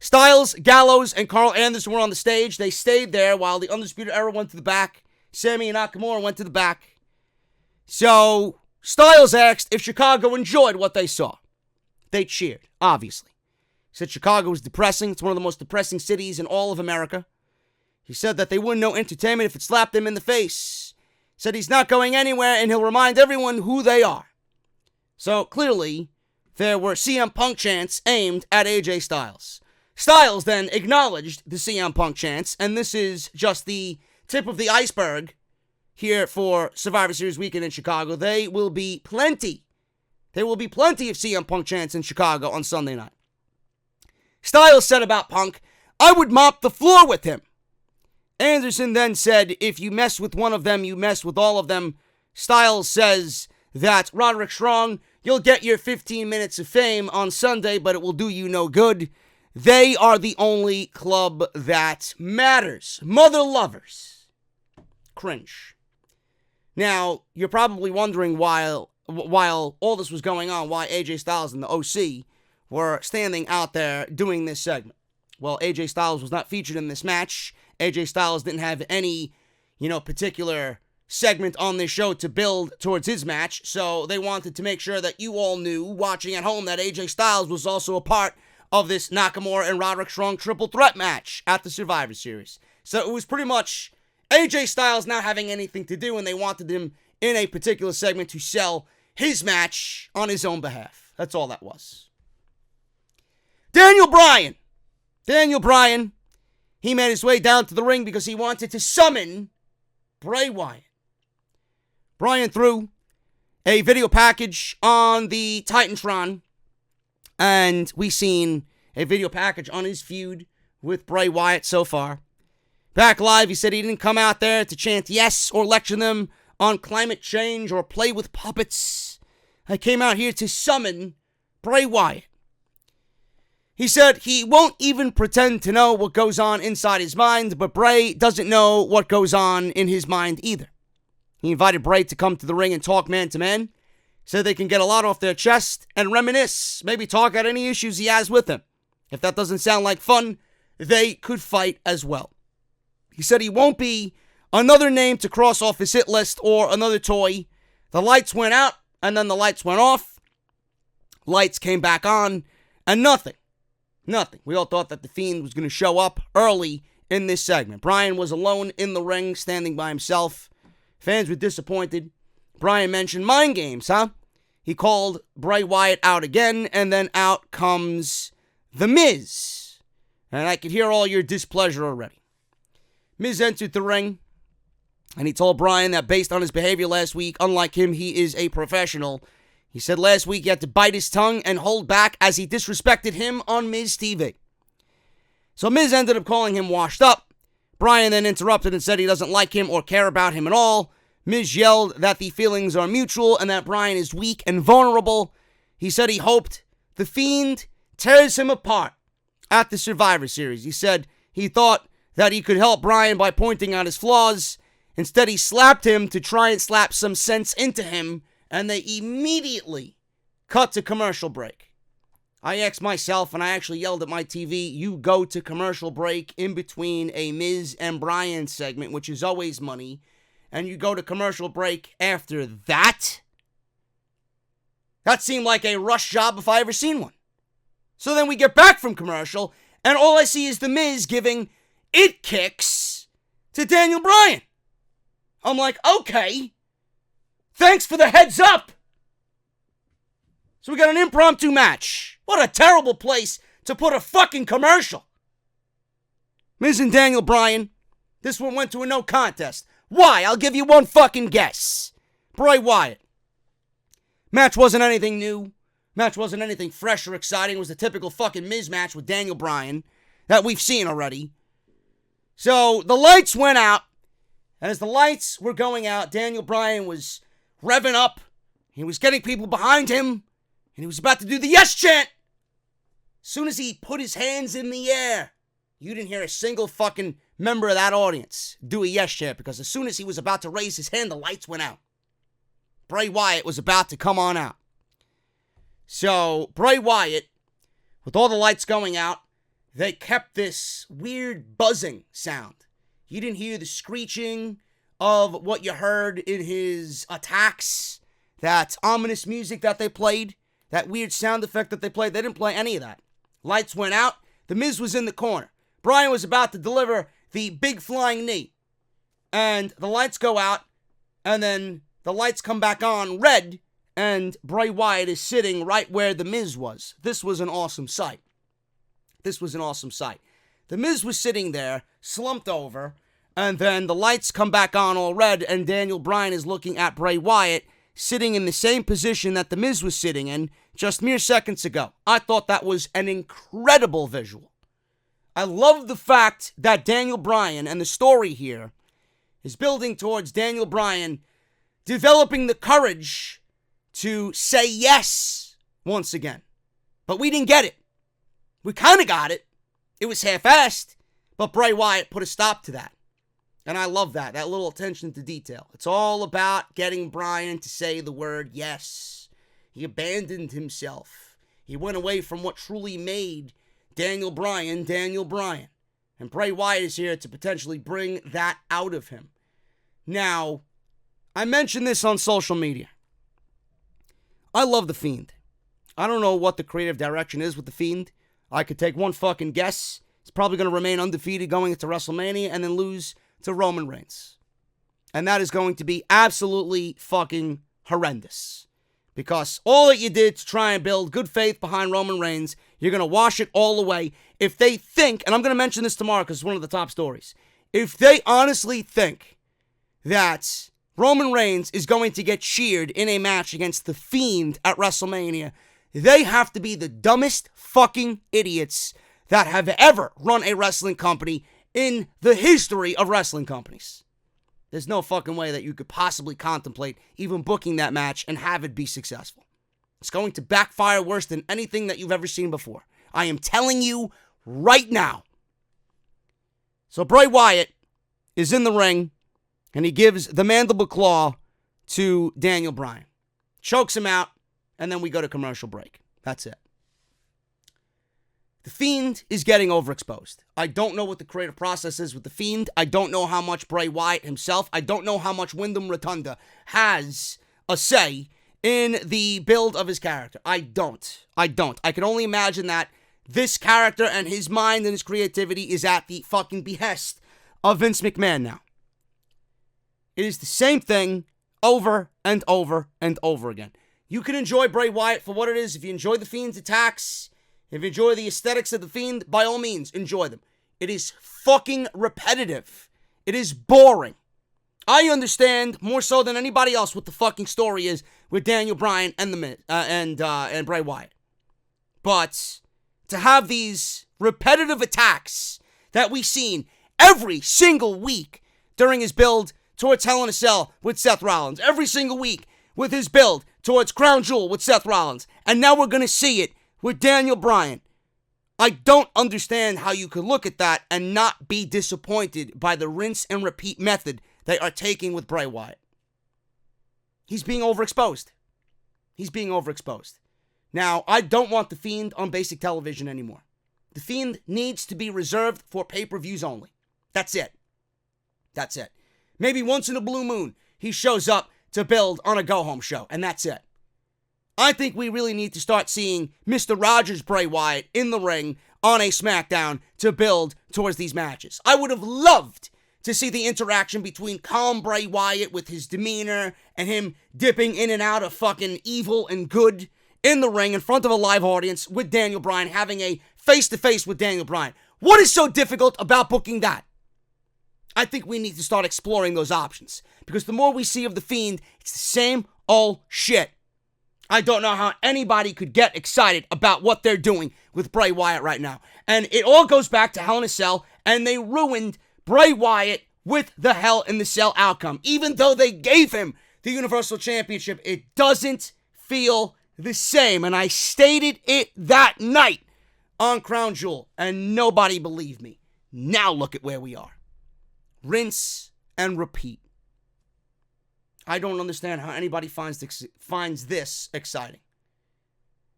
Styles, Gallows, and Carl Anderson were on the stage. They stayed there while the Undisputed Era went to the back. Sammy and Nakamura went to the back. So Styles asked if Chicago enjoyed what they saw. They cheered, obviously. He said Chicago was depressing. It's one of the most depressing cities in all of America. He said that they wouldn't know entertainment if it slapped them in the face. He said he's not going anywhere and he'll remind everyone who they are. So clearly, there were CM Punk chants aimed at AJ Styles. Styles then acknowledged the CM Punk chants, and this is just the tip of the iceberg here for Survivor Series weekend in Chicago. There will be plenty of CM Punk chants in Chicago on Sunday night. Styles said about Punk, "I would mop the floor with him." Anderson then said, "If you mess with one of them, you mess with all of them." Styles says that Roderick Strong, "You'll get your 15 minutes of fame on Sunday, but it will do you no good. They are the only club that matters. Mother lovers." Cringe. Now, you're probably wondering while all this was going on, why AJ Styles and the OC were standing out there doing this segment. Well, AJ Styles was not featured in this match. AJ Styles didn't have any, particular segment on this show to build towards his match, so they wanted to make sure that you all knew, watching at home, that AJ Styles was also a part of this Nakamura and Roderick Strong triple threat match at the Survivor Series. So it was pretty much AJ Styles not having anything to do, and they wanted him in a particular segment to sell his match on his own behalf. That's all that was. Daniel Bryan, he made his way down to the ring because he wanted to summon Bray Wyatt. Bryan threw a video package on the Titantron, and we've seen a video package on his feud with Bray Wyatt so far. Back live, he said he didn't come out there to chant yes or lecture them on climate change or play with puppets. I came out here to summon Bray Wyatt. He said he won't even pretend to know what goes on inside his mind, but Bray doesn't know what goes on in his mind either. He invited Bray to come to the ring and talk man to man, so they can get a lot off their chest and reminisce, maybe talk out any issues he has with him. If that doesn't sound like fun, they could fight as well. He said he won't be another name to cross off his hit list or another toy. The lights went out, and then the lights went off. Lights came back on, and nothing. We all thought that the Fiend was going to show up early in this segment. Bryan was alone in the ring, standing by himself. Fans were disappointed. Bryan mentioned mind games, huh? He called Bray Wyatt out again, and then out comes The Miz. And I could hear all your displeasure already. Miz entered the ring, and he told Bryan that based on his behavior last week, unlike him, he is a professional. He said last week he had to bite his tongue and hold back as he disrespected him on Miz TV. So Miz ended up calling him washed up. Bryan then interrupted and said he doesn't like him or care about him at all. Miz yelled that the feelings are mutual and that Bryan is weak and vulnerable. He said he hoped the Fiend tears him apart at the Survivor Series. He said he thought that he could help Bryan by pointing out his flaws. Instead, he slapped him to try and slap some sense into him, and they immediately cut to commercial break. I asked myself, and I actually yelled at my TV, you go to commercial break in between a Miz and Bryan segment, which is always money, and you go to commercial break after that? That seemed like a rush job if I ever seen one. So then we get back from commercial, and all I see is The Miz giving it kicks to Daniel Bryan. I'm like, okay, thanks for the heads up. So we got an impromptu match. What a terrible place to put a fucking commercial. Miz and Daniel Bryan, this one went to a no contest. Why? I'll give you one fucking guess. Bray Wyatt. Match wasn't anything new. Match wasn't anything fresh or exciting. It was the typical fucking Miz match with Daniel Bryan that we've seen already. So the lights went out. And as the lights were going out, Daniel Bryan was revving up. He was getting people behind him. And he was about to do the yes chant. As soon as he put his hands in the air, you didn't hear a single fucking member of that audience do a yes chant. Because as soon as he was about to raise his hand, the lights went out. Bray Wyatt was about to come on out. So Bray Wyatt, with all the lights going out, they kept this weird buzzing sound. You didn't hear the screeching of what you heard in his attacks. that ominous music that they played, that weird sound effect that they played. They didn't play any of that. Lights went out. The Miz was in the corner. Bryan was about to deliver the big flying knee. And the lights go out. And then the lights come back on red. And Bray Wyatt is sitting right where The Miz was. This was an awesome sight. This was an awesome sight. The Miz was sitting there, slumped over. And then the lights come back on all red. And Daniel Bryan is looking at Bray Wyatt, sitting in the same position that The Miz was sitting in just mere seconds ago. I thought that was an incredible visual. I love the fact that Daniel Bryan and the story here is building towards Daniel Bryan developing the courage to say yes once again. But we didn't get it. We kind of got it. It was half-assed, but Bray Wyatt put a stop to that. And I love that little attention to detail. It's all about getting Bryan to say the word yes. He abandoned himself. He went away from what truly made Daniel Bryan, Daniel Bryan. And Bray Wyatt is here to potentially bring that out of him. Now, I mentioned this on social media. I love The Fiend. I don't know what the creative direction is with The Fiend. I could take one fucking guess. He's probably going to remain undefeated going into WrestleMania and then lose to Roman Reigns. And that is going to be absolutely fucking horrendous. Because all that you did to try and build good faith behind Roman Reigns, you're going to wash it all away. If they think, and I'm going to mention this tomorrow because it's one of the top stories. If they honestly think that Roman Reigns is going to get cheered in a match against The Fiend at WrestleMania, they have to be the dumbest fucking idiots that have ever run a wrestling company in the history of wrestling companies. There's no fucking way that you could possibly contemplate even booking that match and have it be successful. It's going to backfire worse than anything that you've ever seen before. I am telling you right now. So Bray Wyatt is in the ring, and he gives the mandible claw to Daniel Bryan. Chokes him out, and then we go to commercial break. That's it. The Fiend is getting overexposed. I don't know what the creative process is with The Fiend. I don't know how much Bray Wyatt himself, I don't know how much Wyndham Rotunda has a say in the build of his character. I don't. I can only imagine that this character and his mind and his creativity is at the fucking behest of Vince McMahon now. It is the same thing over and over and over again. You can enjoy Bray Wyatt for what it is. If you enjoy The Fiend's attacks, if you enjoy the aesthetics of The Fiend, by all means, enjoy them. It is fucking repetitive. It is boring. I understand more so than anybody else what the fucking story is with Daniel Bryan and and Bray Wyatt. But to have these repetitive attacks that we've seen every single week during his build towards Hell in a Cell with Seth Rollins, every single week with his build towards Crown Jewel with Seth Rollins, and now we're going to see it with Daniel Bryan. I don't understand how you could look at that and not be disappointed by the rinse and repeat method they are taking with Bray Wyatt. He's being overexposed. Now, I don't want The Fiend on basic television anymore. The Fiend needs to be reserved for pay-per-views only. That's it. Maybe once in a blue moon, he shows up to build on a go-home show, and that's it. I think we really need to start seeing Mr. Rogers Bray Wyatt in the ring on a SmackDown to build towards these matches. I would have loved to see the interaction between calm Bray Wyatt with his demeanor and him dipping in and out of fucking evil and good in the ring in front of a live audience with Daniel Bryan, having a face-to-face with Daniel Bryan. What is so difficult about booking that? I think we need to start exploring those options, because the more we see of The Fiend, it's the same old shit. I don't know how anybody could get excited about what they're doing with Bray Wyatt right now. And it all goes back to Hell in a Cell, and they ruined Bray Wyatt with the Hell in the Cell outcome. Even though they gave him the Universal Championship, it doesn't feel the same. And I stated it that night on Crown Jewel, and nobody believed me. Now look at where we are. Rinse and repeat. I don't understand how anybody finds this exciting.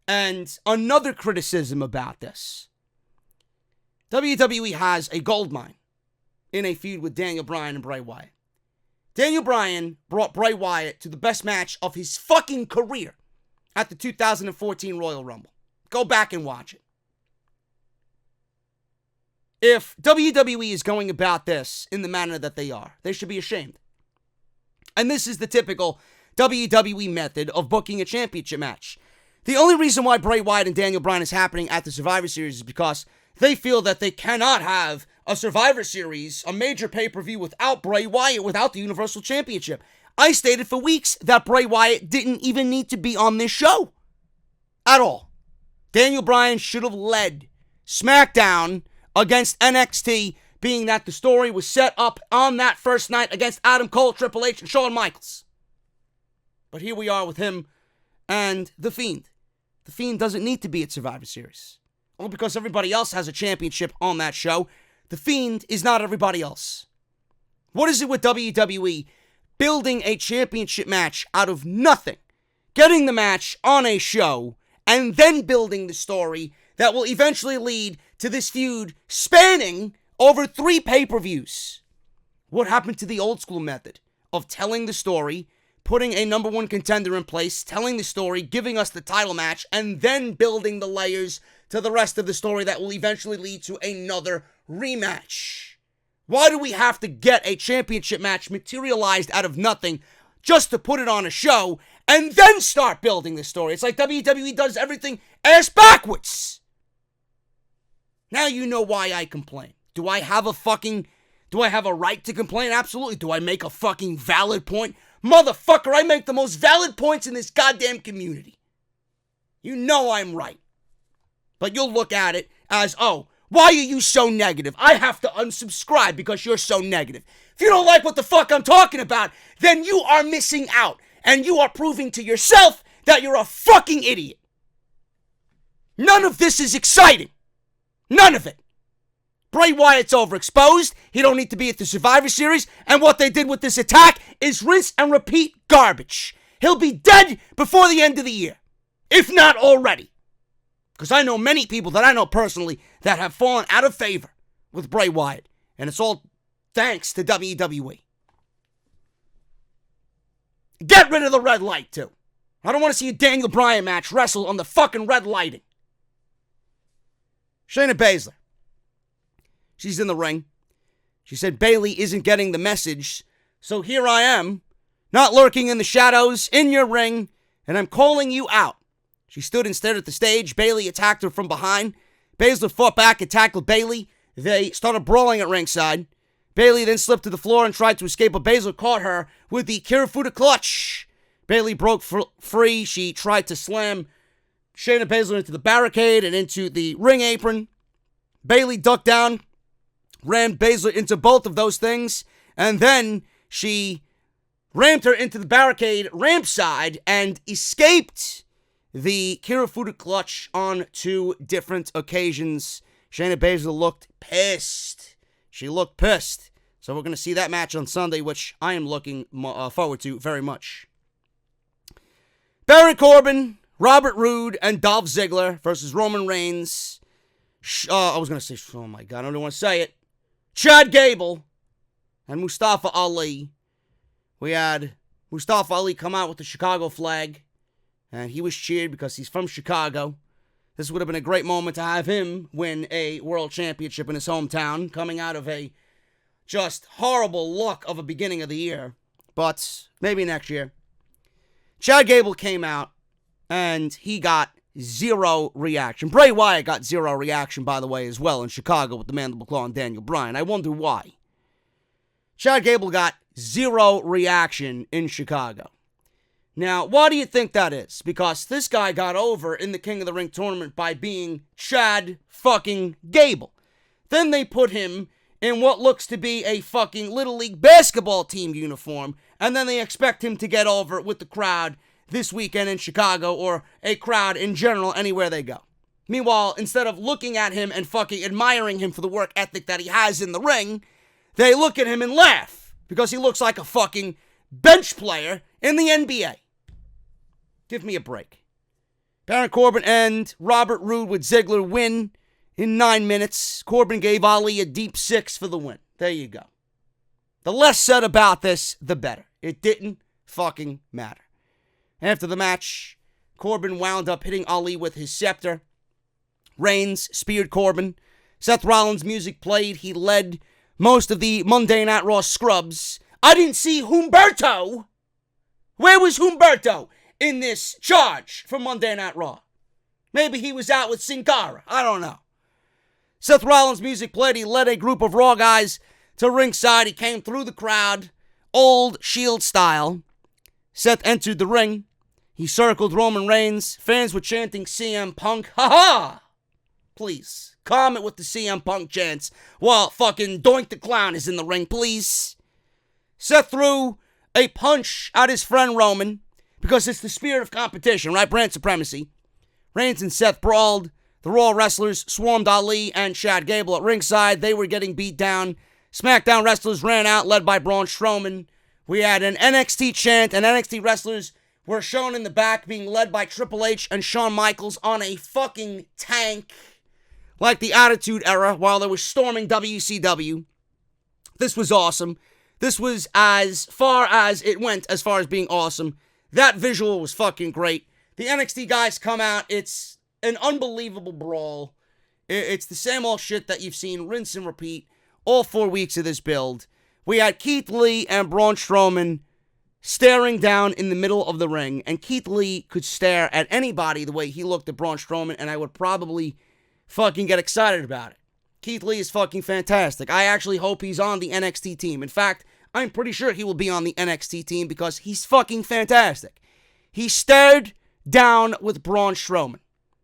And another criticism about this. WWE has a gold mine in a feud with Daniel Bryan and Bray Wyatt. Daniel Bryan brought Bray Wyatt to the best match of his fucking career at the 2014 Royal Rumble. Go back and watch it. If WWE is going about this in the manner that they are, they should be ashamed. And this is the typical WWE method of booking a championship match. The only reason why Bray Wyatt and Daniel Bryan is happening at the Survivor Series is because they feel that they cannot have a Survivor Series, a major pay-per-view, without Bray Wyatt, without the Universal Championship. I stated for weeks that Bray Wyatt didn't even need to be on this show. At all. Daniel Bryan should have led SmackDown against NXT, being that the story was set up on that first night against Adam Cole, Triple H, and Shawn Michaels. But here we are with him and The Fiend. The Fiend doesn't need to be at Survivor Series. All because everybody else has a championship on that show. The Fiend is not everybody else. What is it with WWE building a championship match out of nothing, getting the match on a show, and then building the story that will eventually lead to this feud spanning over 3 pay-per-views? What happened to the old school method of telling the story, putting a number 1 contender in place, telling the story, giving us the title match, and then building the layers to the rest of the story that will eventually lead to another rematch? Why do we have to get a championship match materialized out of nothing just to put it on a show and then start building the story? It's like WWE does everything ass backwards. Now you know why I complain. Do I have a right to complain? Absolutely. Do I make a fucking valid point? Motherfucker, I make the most valid points in this goddamn community. You know I'm right. But you'll look at it as, oh, why are you so negative? I have to unsubscribe because you're so negative. If you don't like what the fuck I'm talking about, then you are missing out. And you are proving to yourself that you're a fucking idiot. None of this is exciting. None of it. Bray Wyatt's overexposed. He don't need to be at the Survivor Series. And what they did with this attack is rinse and repeat garbage. He'll be dead before the end of the year. If not already. Because I know many people that I know personally that have fallen out of favor with Bray Wyatt. And it's all thanks to WWE. Get rid of the red light, too. I don't want to see a Daniel Bryan match wrestle on the fucking red lighting. Shayna Baszler. She's in the ring. She said Bayley isn't getting the message. So here I am, not lurking in the shadows, in your ring, and I'm calling you out. She stood and stared at the stage. Bayley attacked her from behind. Baszler fought back and tackled Bayley. They started brawling at ringside. Bayley then slipped to the floor and tried to escape, but Baszler caught her with the Kirifuda clutch. Bayley broke free. She tried to slam Shayna Baszler into the barricade and into the ring apron. Bayley ducked down, rammed Baszler into both of those things, and then she rammed her into the barricade ramp side and escaped the Kirifuda clutch on 2 different occasions. Shayna Baszler looked pissed. She looked pissed. So we're going to see that match on Sunday, which I am looking forward to very much. Baron Corbin, Robert Roode, and Dolph Ziggler versus Roman Reigns. I was going to say, oh my God, I don't want to say it. Chad Gable and Mustafa Ali. We had Mustafa Ali come out with the Chicago flag. And he was cheered because he's from Chicago. This would have been a great moment to have him win a world championship in his hometown, coming out of a just horrible luck of a beginning of the year. But maybe next year. Chad Gable came out, and he got 0 reaction. Bray Wyatt got 0 reaction, by the way, as well in Chicago with the Mandible Claw and Daniel Bryan. I wonder why. Chad Gable got 0 reaction in Chicago. Now, why do you think that is? Because this guy got over in the King of the Ring tournament by being Chad fucking Gable. Then they put him in what looks to be a fucking Little League basketball team uniform, and then they expect him to get over with the crowd this weekend in Chicago, or a crowd in general anywhere they go. Meanwhile, instead of looking at him and fucking admiring him for the work ethic that he has in the ring, they look at him and laugh because he looks like a fucking bench player in the NBA. Give me a break. Baron Corbin and Robert Roode with Ziggler win in 9 minutes. Corbin gave Ali a deep 6 for the win. There you go. The less said about this, the better. It didn't fucking matter. After the match, Corbin wound up hitting Ali with his scepter. Reigns speared Corbin. Seth Rollins' music played. He led most of the Monday Night Raw scrubs. I didn't see Humberto. Where was Humberto in this charge for Monday Night Raw? Maybe he was out with Sin Cara. I don't know. Seth Rollins' music played. He led a group of Raw guys to ringside. He came through the crowd, old Shield style. Seth entered the ring. He circled Roman Reigns. Fans were chanting CM Punk. Ha ha! Please, comment with the CM Punk chants while fucking Doink the Clown is in the ring, please. Seth threw a punch at his friend Roman because it's the spirit of competition, right? Brand supremacy. Reigns and Seth brawled. The Raw wrestlers swarmed Ali and Chad Gable at ringside. They were getting beat down. SmackDown wrestlers ran out, led by Braun Strowman. We had an NXT chant, and NXT wrestlers were shown in the back being led by Triple H and Shawn Michaels on a fucking tank, like the Attitude Era, while they were storming WCW. This was awesome. This was as far as it went as far as being awesome. That visual was fucking great. The NXT guys come out. It's an unbelievable brawl. It's the same old shit that you've seen, rinse and repeat, all 4 weeks of this build. We had Keith Lee and Braun Strowman staring down in the middle of the ring, and Keith Lee could stare at anybody the way he looked at Braun Strowman, and I would probably fucking get excited about it. Keith Lee is fucking fantastic. I actually hope he's on the NXT team. In fact, I'm pretty sure he will be on the NXT team because he's fucking fantastic. He stared down with Braun Strowman.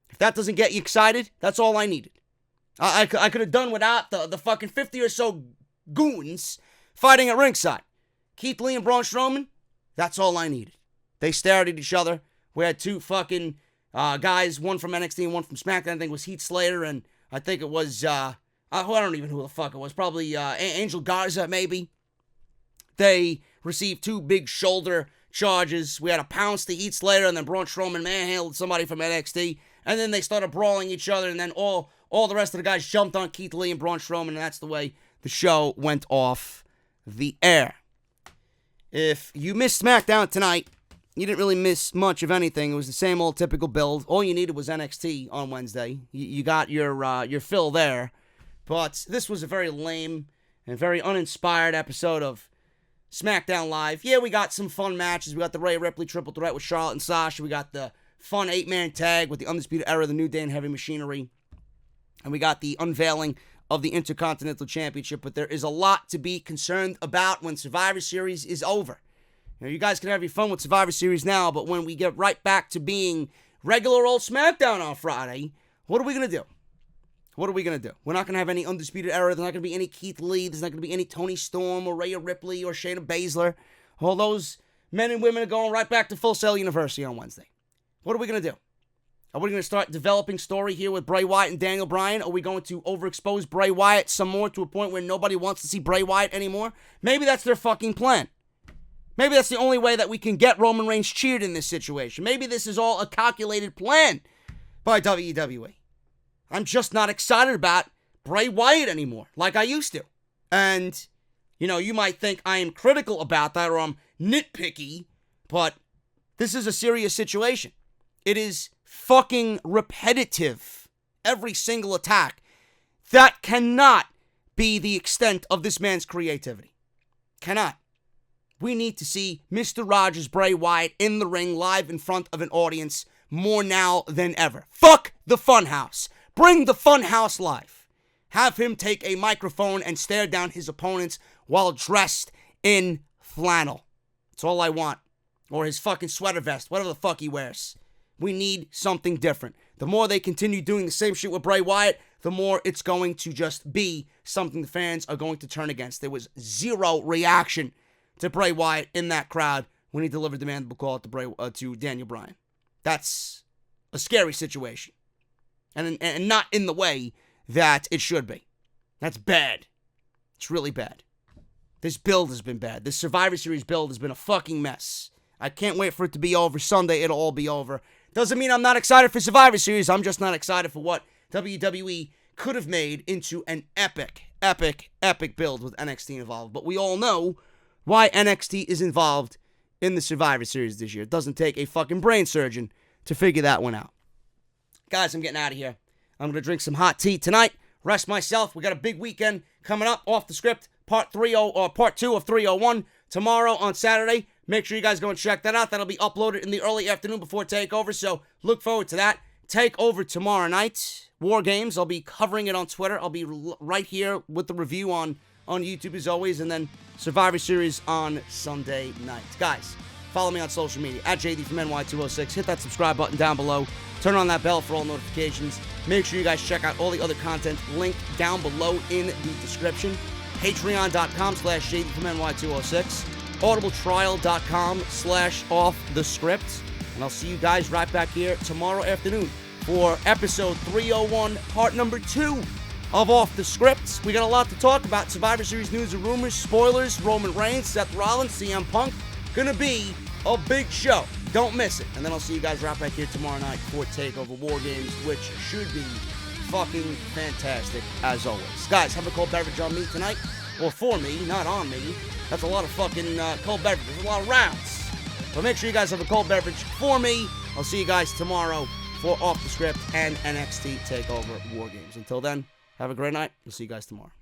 If that doesn't get you excited, that's all I needed. I could have done without the fucking 50 or so goons fighting at ringside. Keith Lee and Braun Strowman, that's all I needed. They stared at each other. We had two fucking guys, one from NXT and one from SmackDown. I think it was Heath Slater, and I think it was, I don't even know who the fuck it was. Probably Angel Garza, maybe. They received two big shoulder charges. We had a pounce to Heath Slater, and then Braun Strowman manhandled somebody from NXT. And then they started brawling each other, and then all the rest of the guys jumped on Keith Lee and Braun Strowman, and that's the way the show went off the air. If you missed SmackDown tonight, you didn't really miss much of anything. It was the same old typical build. All you needed was NXT on Wednesday. You got your fill there. But this was a very lame and very uninspired episode of SmackDown Live. Yeah, we got some fun matches. We got the Rhea Ripley triple threat with Charlotte and Sasha. We got the fun 8-man tag with the Undisputed Era, the New Day and Heavy Machinery. And we got the unveiling of the Intercontinental Championship. But there is a lot to be concerned about when Survivor Series is over. You guys can have your fun with Survivor Series now, but when we get right back to being regular old SmackDown on Friday, what are we going to do? What are we going to do? We're not going to have any Undisputed Era. There's not going to be any Keith Lee. There's not going to be any Tony Storm or Rhea Ripley or Shayna Baszler. All those men and women are going right back to Full Sail University on Wednesday. What are we going to do? Are we going to start developing story here with Bray Wyatt and Daniel Bryan? Are we going to overexpose Bray Wyatt some more to a point where nobody wants to see Bray Wyatt anymore? Maybe that's their fucking plan. Maybe that's the only way that we can get Roman Reigns cheered in this situation. Maybe this is all a calculated plan by WWE. I'm just not excited about Bray Wyatt anymore, like I used to. And, you might think I am critical about that or I'm nitpicky, but this is a serious situation. It is fucking repetitive. Every single attack. That cannot be the extent of this man's creativity. Cannot. We need to see Mr. Rogers, Bray Wyatt in the ring live in front of an audience more now than ever. Fuck the Funhouse. Bring the Funhouse live. Have him take a microphone and stare down his opponents while dressed in flannel. That's all I want. Or his fucking sweater vest, whatever the fuck he wears. We need something different. The more they continue doing the same shit with Bray Wyatt, the more it's going to just be something the fans are going to turn against. There was zero reaction to Bray Wyatt in that crowd when he delivered the mandible claw to Daniel Bryan. That's a scary situation. And not in the way that it should be. That's bad. It's really bad. This build has been bad. This Survivor Series build has been a fucking mess. I can't wait for it to be over. Sunday, it'll all be over. Doesn't mean I'm not excited for Survivor Series. I'm just not excited for what WWE could have made into an epic build with NXT involved. But we all know why NXT is involved in the Survivor Series this year. It doesn't take a fucking brain surgeon to figure that one out. Guys, I'm getting out of here. I'm going to drink some hot tea tonight, rest myself. We got a big weekend coming up. Off the Script, part 2 of 301 tomorrow on Saturday. Make sure you guys go and check that out. That'll be uploaded in the early afternoon before TakeOver, so look forward to that. TakeOver tomorrow night. War Games, I'll be covering it on Twitter. I'll be right here with the review on YouTube as always, and then Survivor Series on Sunday night. Guys, follow me on social media, at JD from NY206. Hit that subscribe button down below. Turn on that bell for all notifications. Make sure you guys check out all the other content linked down below in the description. Patreon.com/JD from NY206. audibletrial.com/offthescript. And I'll see you guys right back here tomorrow afternoon for episode 301, part number 2 of Off the Script. We got a lot to talk about. Survivor Series news and rumors, spoilers, Roman Reigns, Seth Rollins, CM Punk. Gonna be a big show. Don't miss it. And then I'll see you guys right back here tomorrow night for TakeOver War Games, which should be fucking fantastic as always. Guys, have a cold beverage on me tonight. Or for me, not on me. That's a lot of fucking cold beverages. A lot of rounds. But make sure you guys have a cold beverage for me. I'll see you guys tomorrow for Off the Script and NXT TakeOver War Games. Until then, have a great night. We'll see you guys tomorrow.